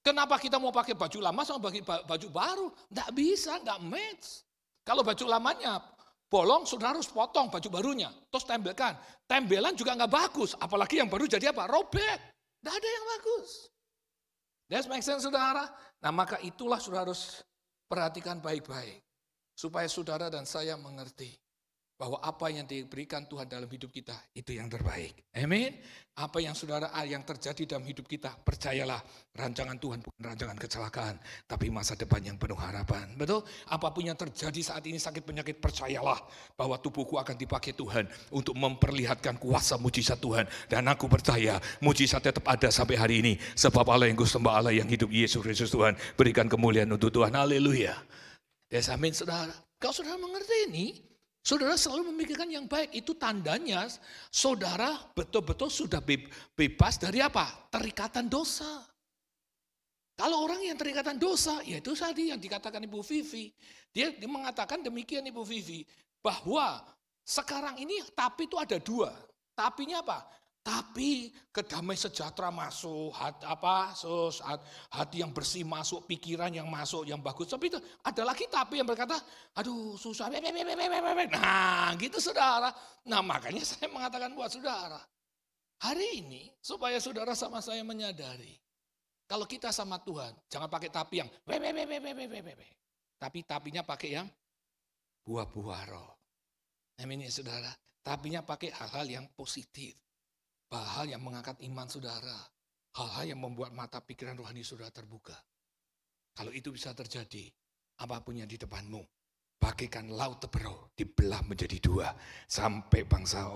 Kenapa kita mau pakai baju lama sama baju baru? Tidak bisa, tidak match. Kalau baju lamanya bolong, saudara harus potong baju barunya, terus tempelkan. Tembelan juga nggak bagus, apalagi yang baru jadi apa? Robek. Tidak ada yang bagus. That makes sense, saudara? Nah, maka itulah saudara harus perhatikan baik-baik. Supaya saudara dan saya mengerti bahwa apa yang diberikan Tuhan dalam hidup kita, itu yang terbaik. Amin. Apa yang saudara, yang terjadi dalam hidup kita, percayalah, rancangan Tuhan bukan rancangan kecelakaan, tapi masa depan yang penuh harapan. Betul? Apapun yang terjadi saat ini, sakit penyakit, percayalah bahwa tubuhku akan dipakai Tuhan untuk memperlihatkan kuasa mujizat Tuhan. Dan aku percaya mujizat tetap ada sampai hari ini. Sebab Allah yang kusembah, Allah yang hidup, Yesus Kristus Tuhan, berikan kemuliaan untuk Tuhan. Haleluya. Yes, amin saudara. Kalau saudara mengerti ini, saudara selalu memikirkan yang baik. Itu tandanya saudara betul-betul sudah bebas dari apa? Terikatan dosa. Kalau orang yang terikatan dosa, ya itu tadi yang dikatakan Ibu Vivi. Dia mengatakan demikian Ibu Vivi, bahwa sekarang ini tapi itu ada dua. Tapinya apa? Tapi kedamai sejahtera masuk, hati yang bersih masuk, pikiran yang masuk, yang bagus. Tapi itu ada lagi tapi yang berkata, aduh susah. Nah gitu saudara. Nah makanya saya mengatakan buat saudara, hari ini supaya saudara sama saya menyadari, kalau kita sama Tuhan, jangan pakai tapi yang tapi tapinya pakai yang buah-buah roh. Amin ya saudara. Tapinya pakai hal-hal yang positif. Hal-hal yang mengangkat iman saudara. Hal-hal yang membuat mata pikiran rohani saudara terbuka. Kalau itu bisa terjadi, apapun yang di depanmu, bagaikan laut Teberau dibelah menjadi dua. Sampai bangsa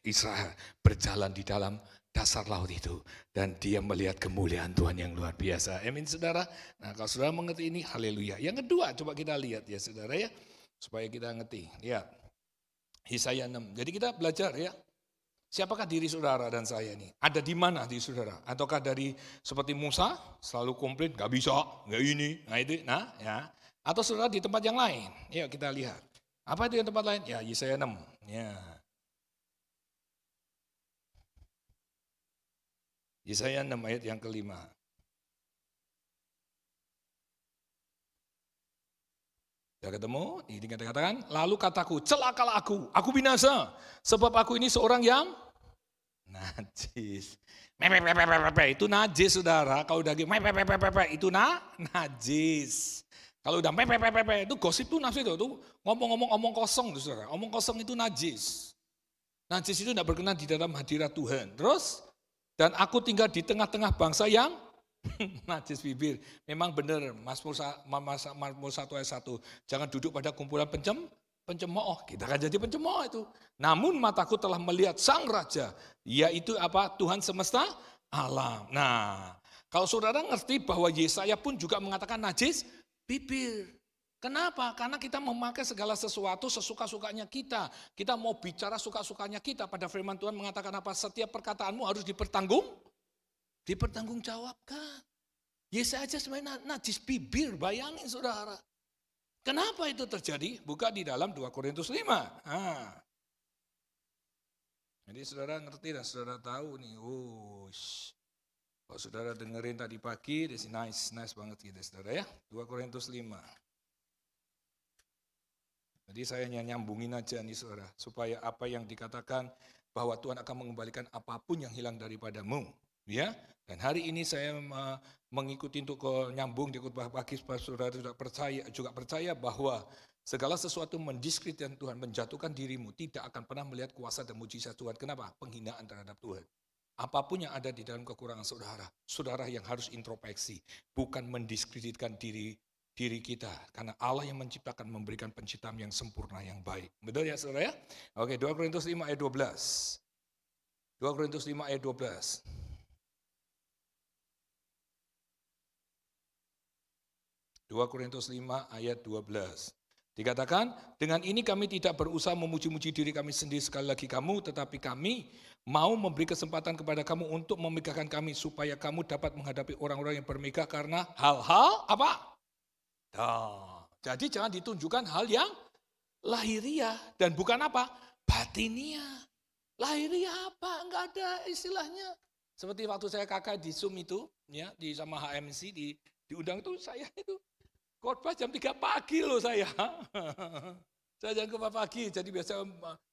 Israel berjalan di dalam dasar laut itu. Dan dia melihat kemuliaan Tuhan yang luar biasa. Amin saudara. Nah kalau saudara mengerti ini, haleluya. Yang kedua, coba kita lihat ya saudara ya. Supaya kita ngerti. Lihat. Yesaya 6. Jadi kita belajar ya. Siapakah diri saudara dan saya ini? Ada di mana di saudara? Ataukah dari seperti Musa, selalu komplain, gak bisa, gak ini, nah itu, nah ya. Atau saudara di tempat yang lain? Yuk kita lihat. Apa itu yang tempat lain? Ya Yesaya 6. Ya. Yesaya 6 ayat yang kelima. Sudah ketemu? Ini katakan, lalu kataku, celakalah aku binasa. Sebab aku ini seorang yang najis. Itu najis saudara. Kalau udah itu najis. Kalau udah itu gosip tuh nafsu itu ngomong kosong tuh saudara. Omong kosong itu najis. Najis itu tidak berkenan di dalam hadirat Tuhan. Terus, dan aku tinggal di tengah-tengah bangsa yang najis bibir. Memang benar Mazmur 1 ayat 1. Jangan duduk pada kumpulan pencemooh. Kita akan jadi pencemooh itu. Namun mataku telah melihat sang raja. Yaitu apa? Tuhan semesta alam. Nah, kalau saudara ngerti bahwa Yesaya pun juga mengatakan najis bibir. Kenapa? Karena kita memakai segala sesuatu sesuka-sukanya kita. Kita mau bicara suka-sukanya kita. Pada firman Tuhan mengatakan apa? Setiap perkataanmu harus dipertanggungjawabkan. Yesaya aja sebenarnya najis bibir, bayangin saudara. Kenapa itu terjadi? Buka di dalam 2 Korintus 5. Nah. Jadi saudara ngerti dan saudara tahu nih. Kalau saudara dengerin tadi pagi, this is nice banget gitu saudara ya. 2 Korintus 5. Jadi saya nyambungin aja nih saudara. Supaya apa yang dikatakan bahwa Tuhan akan mengembalikan apapun yang hilang daripadamu. Ya, dan hari ini saya mengikuti untuk nyambung di khotbah pagi supaya saudara juga percaya bahwa segala sesuatu mendiskreditkan Tuhan, menjatuhkan dirimu, tidak akan pernah melihat kuasa dan mujizat Tuhan. Kenapa? Penghinaan terhadap Tuhan. Apapun yang ada di dalam kekurangan saudara yang harus introspeksi, bukan mendiskreditkan diri kita. Karena Allah yang menciptakan memberikan penciptaan yang sempurna, yang baik. Betul ya saudara ya? Oke, 2 Korintus 5 ayat 12. 2 Korintus 5 ayat 12. 2 Korintus 5 ayat 12. Dikatakan, dengan ini kami tidak berusaha memuji-muji diri kami sendiri sekali lagi kamu, tetapi kami mau memberi kesempatan kepada kamu untuk memegahkan kami, supaya kamu dapat menghadapi orang-orang yang bermegah karena hal-hal apa? Jadi jangan ditunjukkan hal yang lahiriah dan bukan apa? Batiniah. Lahiriah apa? Enggak ada istilahnya. Seperti waktu saya kakak di Zoom itu, ya, di sama HMC, diundang itu saya itu. Khotbah jam 3 pagi loh saya. Saya jam 3 pagi, jadi biasa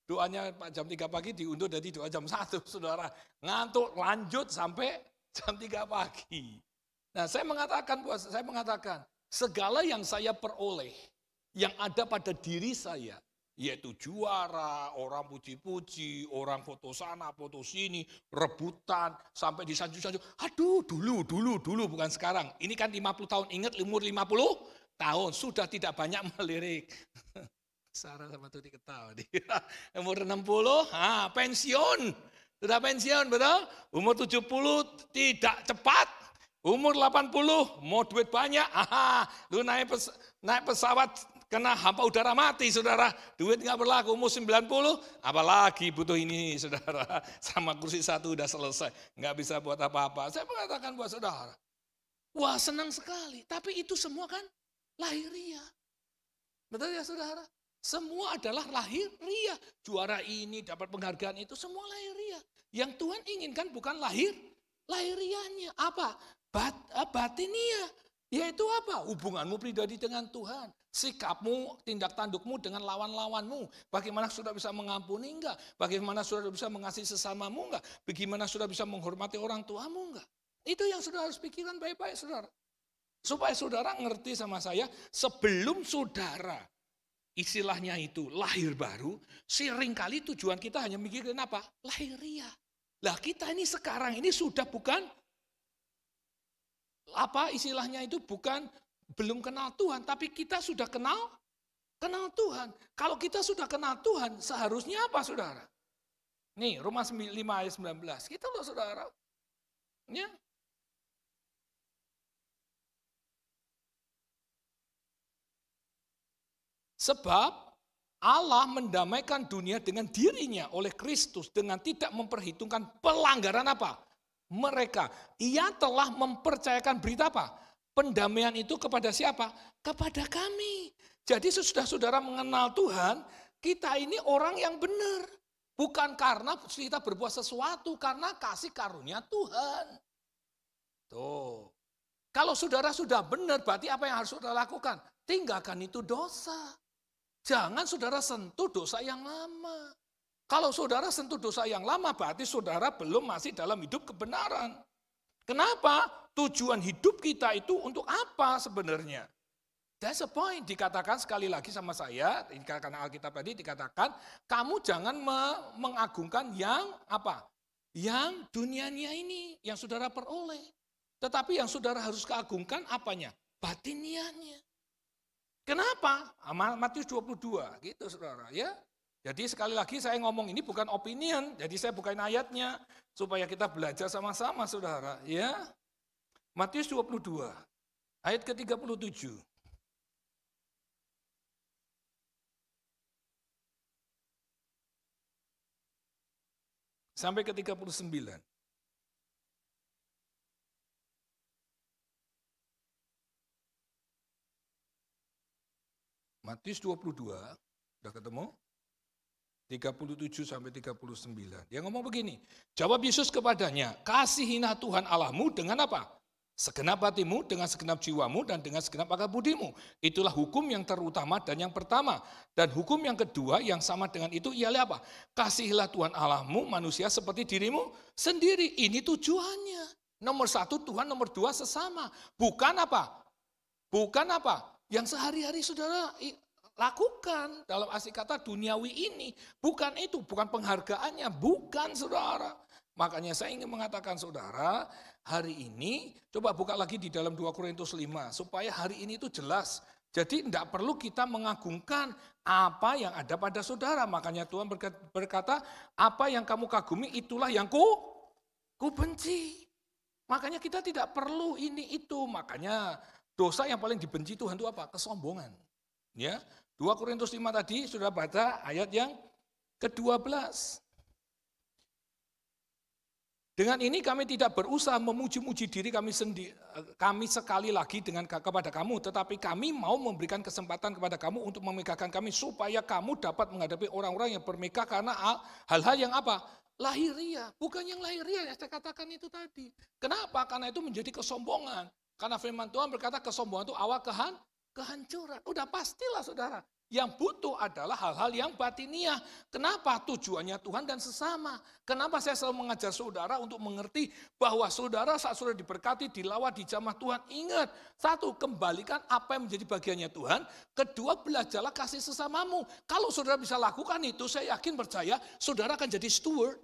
doanya jam 3 pagi diundur jadi doa jam 1, saudara. Ngantuk lanjut sampai jam 3 pagi. Nah saya mengatakan, segala yang saya peroleh, yang ada pada diri saya, yaitu juara, orang puji-puji, orang foto sana, foto sini, rebutan, sampai disanjung-sanjung. Aduh, dulu, bukan sekarang. Ini kan 50 tahun, ingat umur 50 tahun, sudah tidak banyak melirik. Sarah sama Tuti ketawa. Umur 60, pensiun. Sudah pensiun, betul? Umur 70 tidak cepat. Umur 80, mau duit banyak. Lu naik pesawat, kena hampa udara mati, saudara. Duit nggak berlaku, umur 90, apalagi butuh ini, saudara. Sama kursi 1 udah selesai, nggak bisa buat apa-apa. Saya mengatakan buat saudara, Wah, senang sekali. Tapi itu semua kan lahiriah. Betul ya saudara? Semua adalah lahiriah. Juara ini, dapat penghargaan itu, semua lahiriah. Yang Tuhan inginkan bukan lahiriahnya. Apa? Batiniah. Yaitu apa? Hubunganmu pribadi dengan Tuhan. Sikapmu, tindak tandukmu dengan lawan-lawanmu. Bagaimana saudara bisa mengampuni enggak? Bagaimana saudara bisa mengasihi sesamamu enggak? Bagaimana saudara bisa menghormati orang tuamu enggak? Itu yang saudara harus pikirkan baik-baik saudara. Supaya saudara ngerti sama saya, sebelum saudara istilahnya itu lahir baru, seringkali tujuan kita hanya mikirin apa? Lahiriah. Lah kita ini sekarang ini sudah bukan, apa istilahnya itu bukan belum kenal Tuhan, tapi kita sudah kenal Tuhan. Kalau kita sudah kenal Tuhan, seharusnya apa saudara? Nih Roma 5 ayat 19, kita loh saudara. Ya. Sebab Allah mendamaikan dunia dengan dirinya oleh Kristus dengan tidak memperhitungkan pelanggaran apa? Mereka. Ia telah mempercayakan berita apa? Pendamaian itu kepada siapa? Kepada kami. Jadi sesudah saudara mengenal Tuhan, kita ini orang yang benar. Bukan karena kita berbuat sesuatu, karena kasih karunia Tuhan. Tuh. Kalau saudara sudah benar, berarti apa yang harus saudara lakukan? Tinggalkan itu dosa. Jangan saudara sentuh dosa yang lama. Kalau saudara sentuh dosa yang lama, berarti saudara belum masih dalam hidup kebenaran. Kenapa? Tujuan hidup kita itu untuk apa sebenarnya? That's the point. Dikatakan sekali lagi sama saya, karena Alkitab tadi dikatakan, kamu jangan mengagungkan yang apa? Yang dunianya ini, yang saudara peroleh. Tetapi yang saudara harus keagungkan apanya? Batiniahnya. Kenapa? Matius 22, gitu saudara ya. Jadi sekali lagi saya ngomong ini bukan opinion, jadi saya bukain ayatnya supaya kita belajar sama-sama saudara ya. Matius 22 ayat ke-37. Sampai ke-39. Matius 22, udah ketemu? 37 sampai 39. Dia ngomong begini, jawab Yesus kepadanya, kasihilah Tuhan Allahmu dengan apa? Segenap hatimu, dengan segenap jiwamu, dan dengan segenap akal budimu. Itulah hukum yang terutama dan yang pertama. Dan hukum yang kedua yang sama dengan itu ialah apa? Kasihilah Tuhan Allahmu, manusia seperti dirimu sendiri. Ini tujuannya. Nomor satu Tuhan, nomor dua sesama. Bukan apa? Bukan apa? Yang sehari-hari saudara lakukan dalam arti kata duniawi ini. Bukan itu, bukan penghargaannya, bukan saudara. Makanya saya ingin mengatakan saudara, hari ini coba buka lagi di dalam 2 Korintus 5 supaya hari ini itu jelas. Jadi tidak perlu kita mengagungkan apa yang ada pada saudara. Makanya Tuhan berkata, apa yang kamu kagumi itulah yang ku benci. Makanya kita tidak perlu ini itu. Makanya dosa yang paling dibenci Tuhan itu apa? Kesombongan. Ya, 2 Korintus 5 tadi sudah baca ayat yang ke-12. Dengan ini kami tidak berusaha memuji-muji diri kami sendiri, kami sekali lagi kepada kamu, tetapi kami mau memberikan kesempatan kepada kamu untuk memegahkan kami supaya kamu dapat menghadapi orang-orang yang bermegah karena hal-hal yang apa? Lahiriah, bukan yang lahiriah yang saya katakan itu tadi. Kenapa? Karena itu menjadi kesombongan. Karena firman Tuhan berkata kesombongan itu awal kehancuran. Udah pastilah saudara. Yang butuh adalah hal-hal yang batiniah. Kenapa? Tujuannya Tuhan dan sesama. Kenapa saya selalu mengajar saudara untuk mengerti bahwa saudara saat saudara diberkati, dilawat, dijamah Tuhan. Ingat, satu, kembalikan apa yang menjadi bagiannya Tuhan. Kedua, belajarlah kasih sesamamu. Kalau saudara bisa lakukan itu, saya yakin percaya saudara akan jadi steward.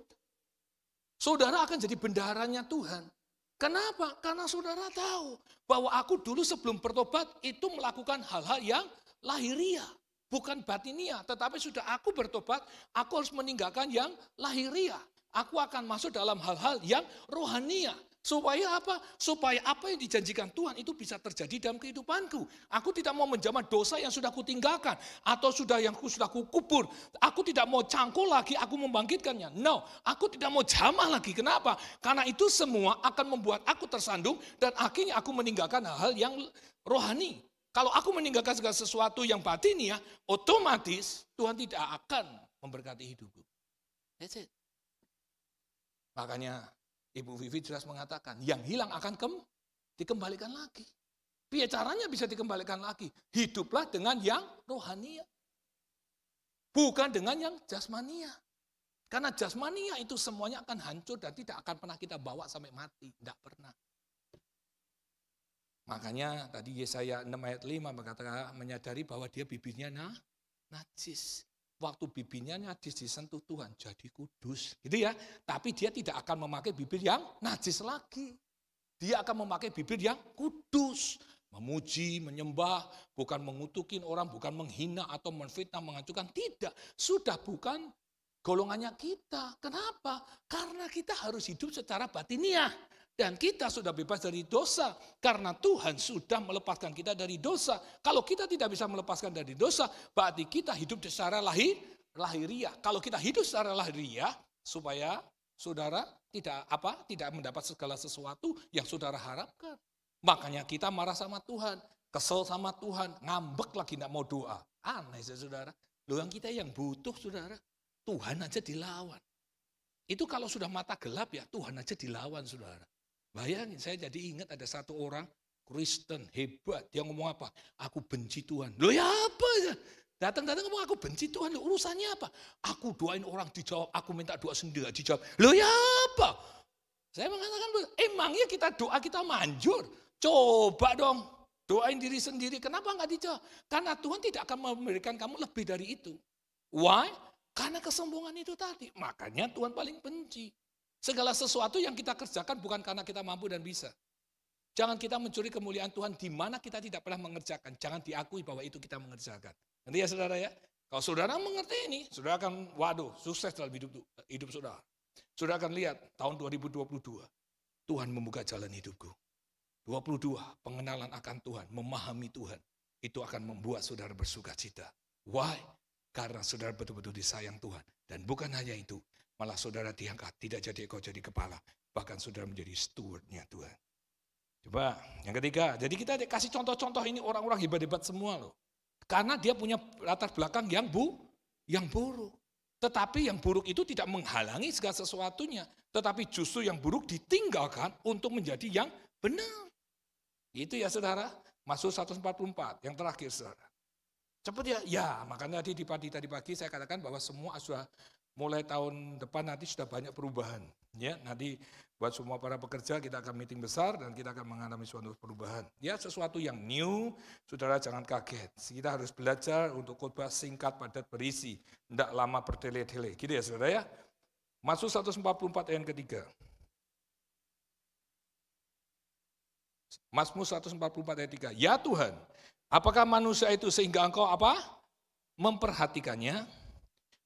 Saudara akan jadi bendaharanya Tuhan. Kenapa? Karena saudara tahu bahwa aku dulu sebelum bertobat itu melakukan hal-hal yang lahiriah. Bukan batiniah, tetapi sudah aku bertobat, aku harus meninggalkan yang lahiriah. Aku akan masuk dalam hal-hal yang rohania. Supaya apa? Supaya apa yang dijanjikan Tuhan itu bisa terjadi dalam kehidupanku. Aku tidak mau menjamah dosa yang sudah kutinggalkan. Atau sudah kukubur. Aku tidak mau cangkul lagi, aku membangkitkannya. No, aku tidak mau jamah lagi. Kenapa? Karena itu semua akan membuat aku tersandung dan akhirnya aku meninggalkan hal-hal yang rohani. Kalau aku meninggalkan segala sesuatu yang batiniah, otomatis Tuhan tidak akan memberkati hidupku. That's it. Makanya Ibu Vivi jelas mengatakan, yang hilang akan dikembalikan lagi. Biar caranya bisa dikembalikan lagi. Hiduplah dengan yang rohania. Bukan dengan yang jasmania. Karena jasmania itu semuanya akan hancur dan tidak akan pernah kita bawa sampai mati. Tidak pernah. Makanya tadi Yesaya 6 ayat 5 berkata, menyadari bahwa dia bibirnya najis. Waktu bibirnya najis disentuh Tuhan, jadi kudus. Gitu ya. Tapi dia tidak akan memakai bibir yang najis lagi. Dia akan memakai bibir yang kudus. Memuji, menyembah, bukan mengutukin orang, bukan menghina atau menfitnah, menghancurkan. Tidak, sudah bukan golongannya kita. Kenapa? Karena kita harus hidup secara batiniah. Dan kita sudah bebas dari dosa. Karena Tuhan sudah melepaskan kita dari dosa. Kalau kita tidak bisa melepaskan dari dosa, berarti kita hidup secara lahiriah. Kalau kita hidup secara lahiriah, supaya saudara tidak mendapat segala sesuatu yang saudara harapkan. Makanya kita marah sama Tuhan, kesel sama Tuhan, ngambek lagi tidak mau doa. Aneh saudara. Loh yang kita yang butuh saudara, Tuhan aja dilawan. Itu kalau sudah mata gelap ya Tuhan aja dilawan saudara. Bayangin, saya jadi ingat ada satu orang Kristen hebat. Dia ngomong apa? Aku benci Tuhan. Loh ya apa ya? Datang-datang ngomong aku benci Tuhan. Loh, urusannya apa? Aku doain orang dijawab. Aku minta doa sendiri dijawab. Loh ya apa? Saya mengatakan, emangnya kita manjur? Coba dong. Doain diri sendiri. Kenapa enggak dijawab? Karena Tuhan tidak akan memberikan kamu lebih dari itu. Why? Karena kesombongan itu tadi. Makanya Tuhan paling benci. Segala sesuatu yang kita kerjakan bukan karena kita mampu dan bisa. Jangan kita mencuri kemuliaan Tuhan di mana kita tidak pernah mengerjakan. Jangan diakui bahwa itu kita mengerjakan. Nanti ya saudara ya. Kalau saudara mengerti ini, saudara akan sukses dalam hidup saudara. Saudara akan lihat tahun 2022. Tuhan membuka jalan hidupku. 22, pengenalan akan Tuhan, memahami Tuhan. Itu akan membuat saudara bersuka cita. Why? Karena saudara betul-betul disayang Tuhan. Dan bukan hanya itu. Malah saudara diangkat, tidak jadi ekor jadi kepala. Bahkan saudara menjadi stewardnya Tuhan. Coba yang ketiga, jadi kita kasih contoh-contoh ini orang-orang hebat-hebat semua loh. Karena dia punya latar belakang yang buruk. Tetapi yang buruk itu tidak menghalangi segala sesuatunya. Tetapi justru yang buruk ditinggalkan untuk menjadi yang benar. Itu ya saudara, Mazmur 144 yang terakhir saudara. Cepat ya, ya makanya tadi pagi saya katakan bahwa semua sudah mulai tahun depan nanti sudah banyak perubahan. Ya, nanti buat semua para pekerja kita akan meeting besar dan kita akan mengalami suatu perubahan. Ya, sesuatu yang new, saudara jangan kaget. Kita harus belajar untuk khotbah singkat, padat, berisi. Tidak lama bertele-tele. Gitu ya saudara ya. Mazmur 144 ayat ketiga. Mazmur 144 ayat 3. Ya Tuhan, apakah manusia itu sehingga engkau memperhatikannya?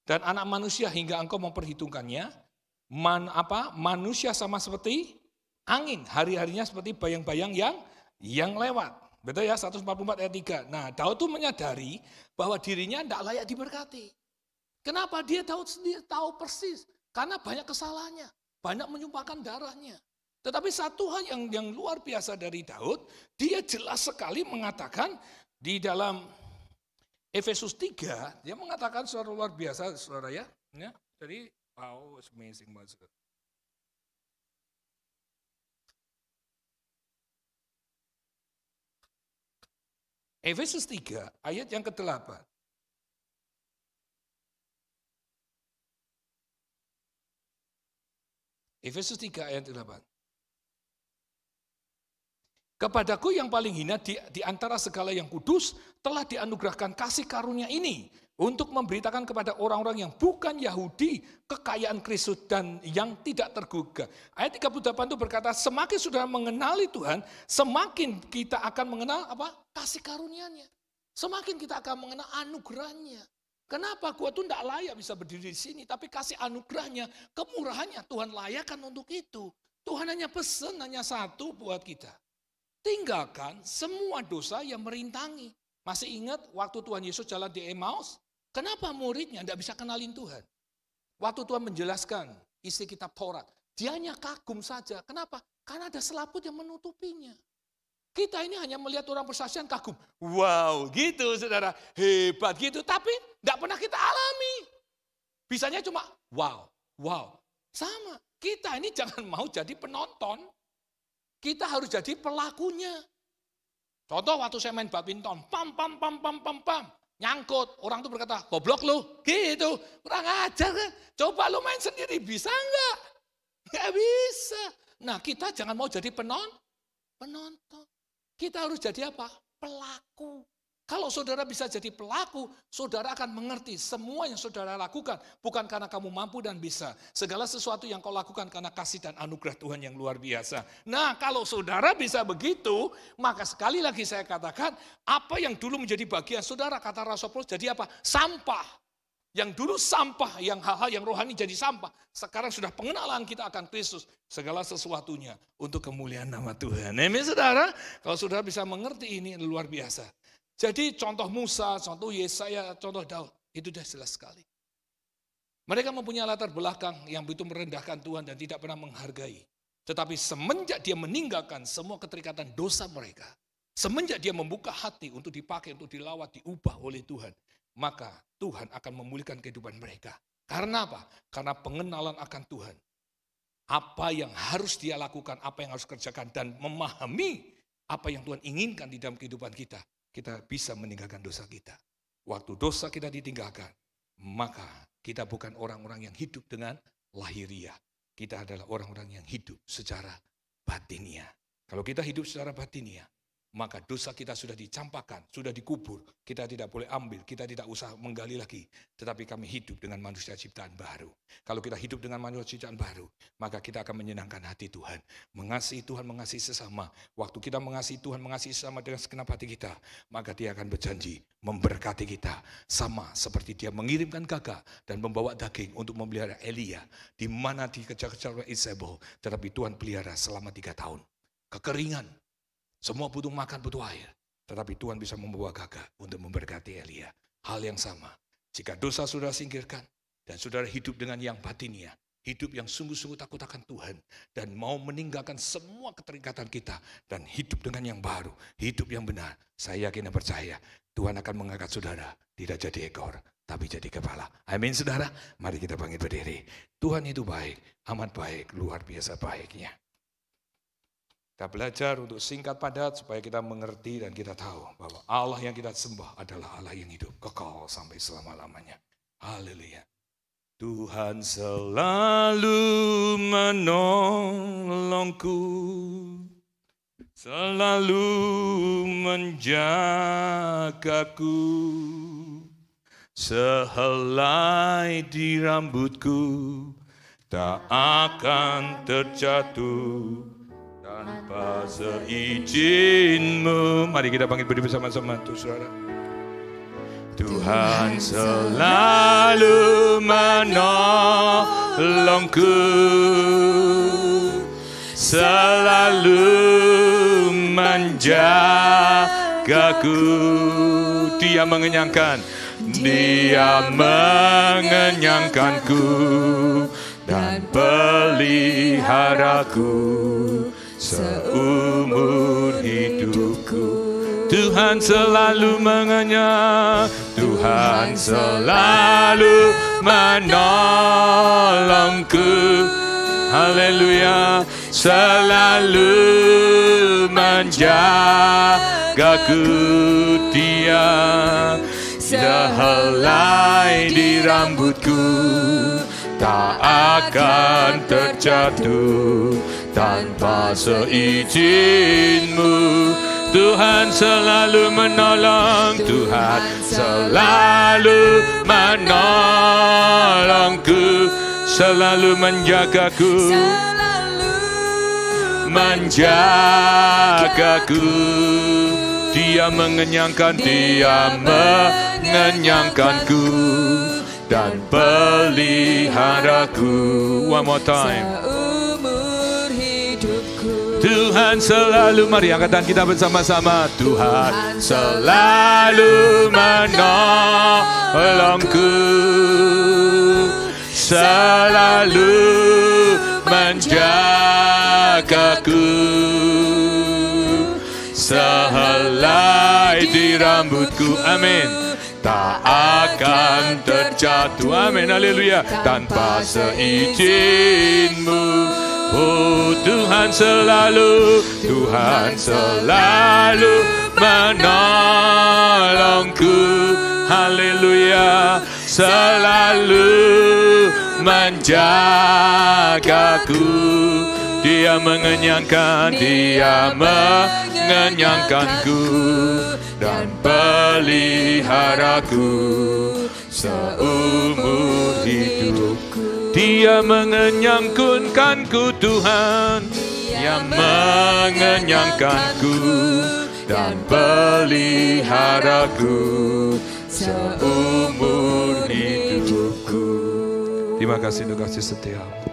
Dan anak manusia hingga engkau memperhitungkannya, manusia sama seperti angin, hari-harinya seperti bayang-bayang yang lewat. Betul ya, 144 ayat 3. Nah, Daud itu menyadari bahwa dirinya tidak layak diberkati. Kenapa? Dia tahu persis, karena banyak kesalahannya, banyak menyumpahkan darahnya. Tetapi satu hal yang luar biasa dari Daud, dia jelas sekali mengatakan di dalam Efesus 3, dia mengatakan sesuatu luar biasa, saudara ya. Jadi, wow, it's amazing banget. Efesus 3, ayat yang ke-8. Efesus 3, ayat 8. Kepadaku yang paling hina di antara segala yang kudus telah dianugerahkan kasih karunia ini untuk memberitakan kepada orang-orang yang bukan Yahudi kekayaan Kristus dan yang tidak tergugah. Ayat 38 itu berkata, semakin saudara mengenali Tuhan, semakin kita akan mengenal kasih karunia-Nya. Semakin kita akan mengenal anugerahnya. Kenapa gua tuh tidak layak bisa berdiri di sini, tapi kasih anugerahnya, kemurahannya Tuhan layakkan untuk itu. Tuhan hanya pesan, hanya satu buat kita. Tinggalkan semua dosa yang merintangi. Masih ingat waktu Tuhan Yesus jalan di Emmaus? Kenapa muridnya tidak bisa kenalin Tuhan? Waktu Tuhan menjelaskan isi kitab Taurat, dia hanya kagum saja. Kenapa? Karena ada selaput yang menutupinya. Kita ini hanya melihat orang bersaksian kagum. Wow, gitu saudara. Hebat gitu. Tapi tidak pernah kita alami. Bisanya cuma wow, wow. Sama. Kita ini jangan mau jadi penonton. Kita harus jadi pelakunya. Contoh waktu saya main badminton. Pam, pam, pam, pam, pam, pam. Nyangkut. Orang tuh berkata, goblok lu. Gitu. Kurang ajar kan. Coba lu main sendiri. Bisa enggak? Enggak bisa. Nah kita jangan mau jadi penonton. Kita harus jadi apa? Pelaku. Kalau saudara bisa jadi pelaku, saudara akan mengerti semua yang saudara lakukan. Bukan karena kamu mampu dan bisa. Segala sesuatu yang kau lakukan karena kasih dan anugerah Tuhan yang luar biasa. Nah kalau saudara bisa begitu, maka sekali lagi saya katakan, apa yang dulu menjadi bagian saudara, kata Rasul Paulus, jadi apa? Sampah. Yang dulu sampah, yang hal-hal yang rohani jadi sampah. Sekarang sudah pengenalan kita akan Kristus. Segala sesuatunya untuk kemuliaan nama Tuhan. Amin saudara. Kalau saudara bisa mengerti ini luar biasa. Jadi contoh Musa, contoh Yesaya, contoh Daud. Itu sudah jelas sekali. Mereka mempunyai latar belakang yang begitu merendahkan Tuhan dan tidak pernah menghargai. Tetapi semenjak dia meninggalkan semua keterikatan dosa mereka. Semenjak dia membuka hati untuk dipakai, untuk dilawat, diubah oleh Tuhan. Maka Tuhan akan memulihkan kehidupan mereka. Karena apa? Karena pengenalan akan Tuhan. Apa yang harus dia lakukan, apa yang harus kerjakan. Dan memahami apa yang Tuhan inginkan di dalam kehidupan kita. Kita bisa meninggalkan dosa kita. Waktu dosa kita ditinggalkan, maka kita bukan orang-orang yang hidup dengan lahiriah. Kita adalah orang-orang yang hidup secara batiniah. Kalau kita hidup secara batiniah, maka dosa kita sudah dicampakkan, sudah dikubur. Kita tidak boleh ambil, kita tidak usah menggali lagi. Tetapi kami hidup dengan manusia ciptaan baru. Kalau kita hidup dengan manusia ciptaan baru, maka kita akan menyenangkan hati Tuhan. Mengasihi Tuhan, mengasihi sesama. Waktu kita mengasihi Tuhan, mengasihi sesama dengan segenap hati kita, maka dia akan berjanji memberkati kita. Sama seperti dia mengirimkan gagak dan membawa daging untuk memelihara Elia. Di mana dikejar-kejar oleh Isabel, tetapi Tuhan pelihara selama 3 tahun. Kekeringan. Semua butuh makan, butuh air. Tetapi Tuhan bisa membawa gagak untuk memberkati Elia. Hal yang sama. Jika dosa sudah singkirkan dan saudara hidup dengan yang batiniah, hidup yang sungguh-sungguh takut akan Tuhan dan mau meninggalkan semua keterikatan kita dan hidup dengan yang baru, hidup yang benar, saya yakin dan percaya Tuhan akan mengangkat saudara tidak jadi ekor, tapi jadi kepala. Amin saudara. Mari kita bangkit berdiri. Tuhan itu baik, amat baik, luar biasa baiknya. Kita belajar untuk singkat padat supaya kita mengerti dan kita tahu bahwa Allah yang kita sembah adalah Allah yang hidup kekal sampai selama-lamanya. Haleluya. Tuhan selalu menolongku, selalu menjagaku, sehelai di rambutku tak akan terjatuh tanpa seizin-Mu. Mari kita bangkit berdiri bersama-sama tuh saudara. Tuhan selalu menolongku, selalu menjagaku. Dia mengenyangkan, Dia mengenyangkanku dan peliharaku seumur hidupku. Tuhan selalu mengenyang, Tuhan selalu menolongku. Haleluya, selalu menjagaku. Dia sehelai di rambutku tak akan terjatuh tanpa seizin-Mu. Tuhan selalu menolong, Tuhan selalu menolongku, selalu menjagaku, menjagaku. Dia mengenyangkan, Dia mengenyangkanku dan peliharaku. One more time. Tuhan selalu, mari angkatan kita bersama-sama. Tuhan selalu menolongku, selalu menjagaku, sehelai di rambutku, amin, tak akan terjatuh, amin, haleluya, tanpa seizin-Mu. Oh Tuhan selalu menolongku, haleluya, selalu menjagaku. Dia mengenyangkanku dan peliharaku seumur hidupku. Dia mengenyangkanku, Tuhan, Dia mengenyangkanku dan peliharaku seumur hidupku. Terima kasih untuk kasih setia-Mu.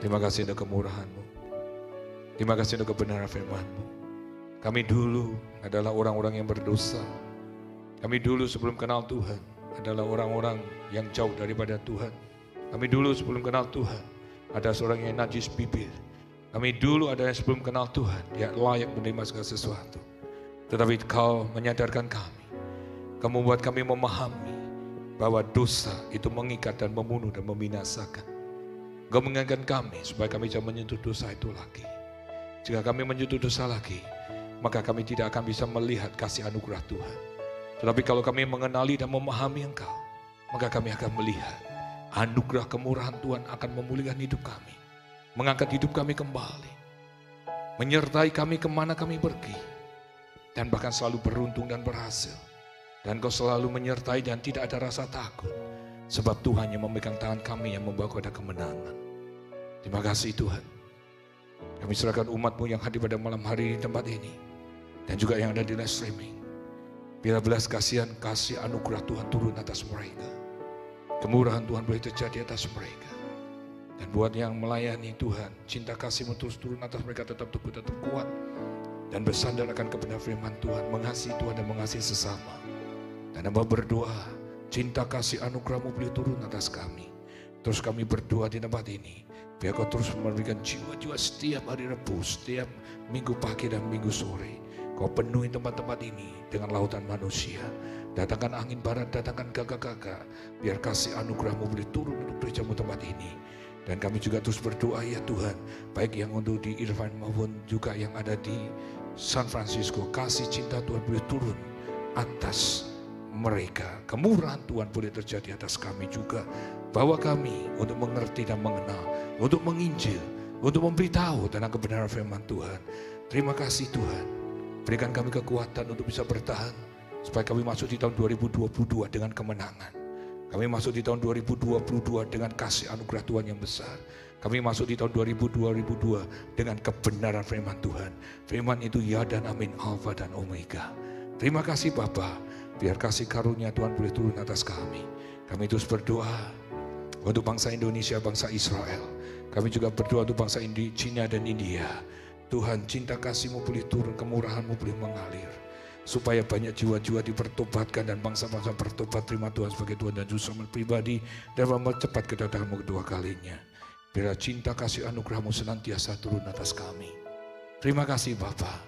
Terima kasih untuk kemurahan-Mu. Terima kasih untuk kebenaran firman-Mu. Kami dulu adalah orang-orang yang berdosa. Kami dulu sebelum kenal Tuhan adalah orang-orang yang jauh daripada Tuhan. Kami dulu sebelum kenal Tuhan ada seorang yang najis bibir. Kami dulu ada yang sebelum kenal Tuhan dia layak menerima segala sesuatu. Tetapi Kau menyadarkan kami. Kau membuat kami memahami bahwa dosa itu mengikat dan membunuh dan membinasakan. Kau mengingatkan kami supaya kami jangan menyentuh dosa itu lagi. Jika kami menyentuh dosa lagi, maka kami tidak akan bisa melihat kasih anugerah Tuhan. Tetapi kalau kami mengenali dan memahami Engkau, maka kami akan melihat anugerah kemurahan Tuhan akan memulihkan hidup kami, mengangkat hidup kami kembali, menyertai kami kemana kami pergi, dan bahkan selalu beruntung dan berhasil. Dan Kau selalu menyertai dan tidak ada rasa takut, sebab Tuhan yang memegang tangan kami yang membawa kepada kemenangan. Terima kasih Tuhan. Kami serahkan umat-Mu yang hadir pada malam hari di tempat ini, dan juga yang ada di live streaming. Biar belas kasihan, kasih anugerah Tuhan turun atas mereka. Kemurahan Tuhan boleh terjadi atas mereka. Dan buat yang melayani Tuhan, cinta kasih-Mu terus turun atas mereka, tetap teguh, tetap kuat. Dan bersandar akan kebenaran firman Tuhan, mengasihi Tuhan dan mengasihi sesama. Dan hamba berdoa, cinta kasih anugerah-Mu boleh turun atas kami. Terus kami berdoa di tempat ini, biar Kau terus memberikan jiwa-jiwa setiap hari Rabu, setiap minggu pagi dan minggu sore. Kau penuhi tempat-tempat ini dengan lautan manusia. Datangkan angin barat, datangkan gagak-gagak. Biar kasih anugerah-Mu boleh turun untuk gereja-Mu tempat ini. Dan kami juga terus berdoa ya Tuhan, baik yang untuk di Irvine maupun juga yang ada di San Francisco. Kasih cinta Tuhan boleh turun atas mereka. Kemurahan Tuhan boleh terjadi atas kami juga. Bawa kami untuk mengerti dan mengenal, untuk menginjil, untuk memberitahu tentang kebenaran firman Tuhan. Terima kasih Tuhan. Berikan kami kekuatan untuk bisa bertahan, supaya kami masuk di tahun 2022 dengan kemenangan. Kami masuk di tahun 2022 dengan kasih anugerah Tuhan yang besar. Kami masuk di tahun 2022 dengan kebenaran firman Tuhan. Firman itu ya dan amin, alfa dan omega. Terima kasih Bapa. Biar kasih karunia Tuhan boleh turun atas kami. Kami terus berdoa untuk bangsa Indonesia, bangsa Israel. Kami juga berdoa untuk bangsa Cina dan India. Tuhan, cinta kasih-Mu boleh turun, kemurahan-Mu boleh mengalir. Supaya banyak jiwa-jiwa dipertobatkan dan bangsa-bangsa bertobat, terima Tuhan sebagai Tuhan dan Juru Selamat pribadi. Dan mempercepat kedatangan-Mu kedua kalinya. Biar cinta kasih anugerah-Mu senantiasa turun atas kami. Terima kasih Bapa.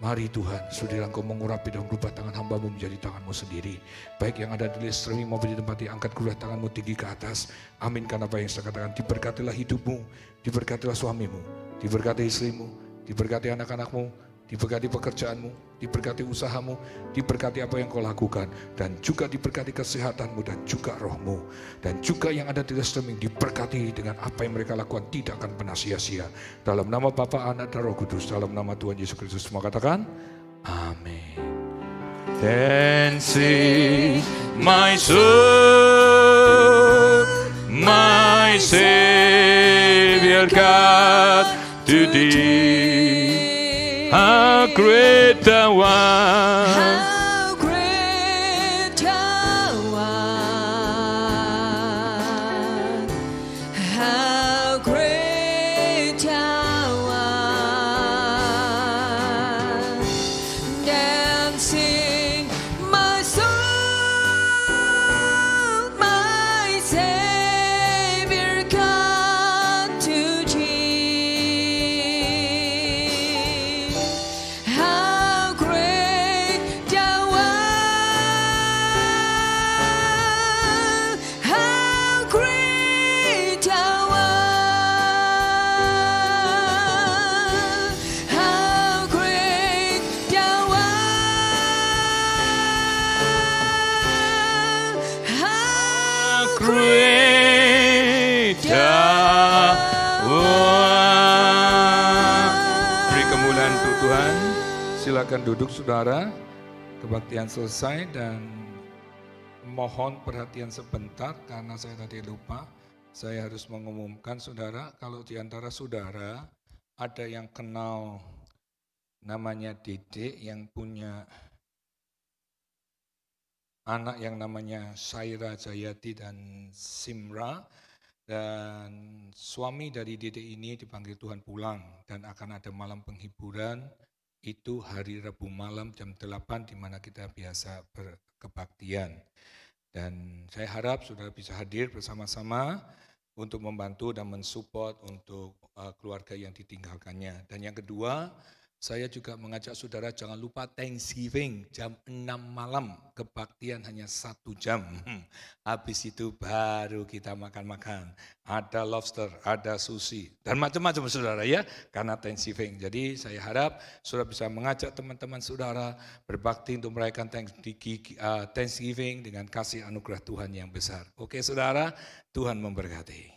Mari Tuhan, sudah Engkau mengurapi dan merubah tangan hamba-Mu menjadi tangan-Mu sendiri. Baik yang ada di live streaming maupun di tempat yang angkat kedua tangan-Mu tinggi ke atas. Amin, karena apa yang saya katakan, diberkatilah hidupmu, diberkatilah suamimu, diberkati istrimu, diberkati anak-anakmu, diberkati pekerjaanmu, diberkati usahamu, diberkati apa yang kau lakukan, dan juga diberkati kesehatanmu dan juga rohmu. Dan juga yang ada di live streaming diberkati dengan apa yang mereka lakukan tidak akan pernah sia-sia. Dalam nama Bapa, Anak dan Roh Kudus, dalam nama Tuhan Yesus Kristus semua katakan, amin. Then sing my soul, my Savior God, to Thee. How great Thou art, How great Thou art, how great Thou art. great dakwah. Beri kemuliaan untuk Tuhan. Silakan duduk saudara. Kebaktian selesai dan mohon perhatian sebentar karena saya tadi lupa. Saya harus mengumumkan saudara, kalau di antara saudara ada yang kenal namanya Dede yang punya anak yang namanya Saira Jayati dan Simra, dan suami dari Dede ini dipanggil Tuhan pulang dan akan ada malam penghiburan itu hari Rabu malam jam 8 di mana kita biasa berkebaktian. Dan saya harap saudara bisa hadir bersama-sama untuk membantu dan mensupport untuk keluarga yang ditinggalkannya. Dan yang kedua, saya juga mengajak saudara jangan lupa Thanksgiving jam 6 malam, kebaktian hanya 1 jam. Habis itu baru kita makan-makan. Ada lobster, ada sushi, dan macam-macam saudara ya, karena Thanksgiving. Jadi saya harap saudara bisa mengajak teman-teman saudara berbakti untuk merayakan Thanksgiving dengan kasih anugerah Tuhan yang besar. Oke saudara, Tuhan memberkati.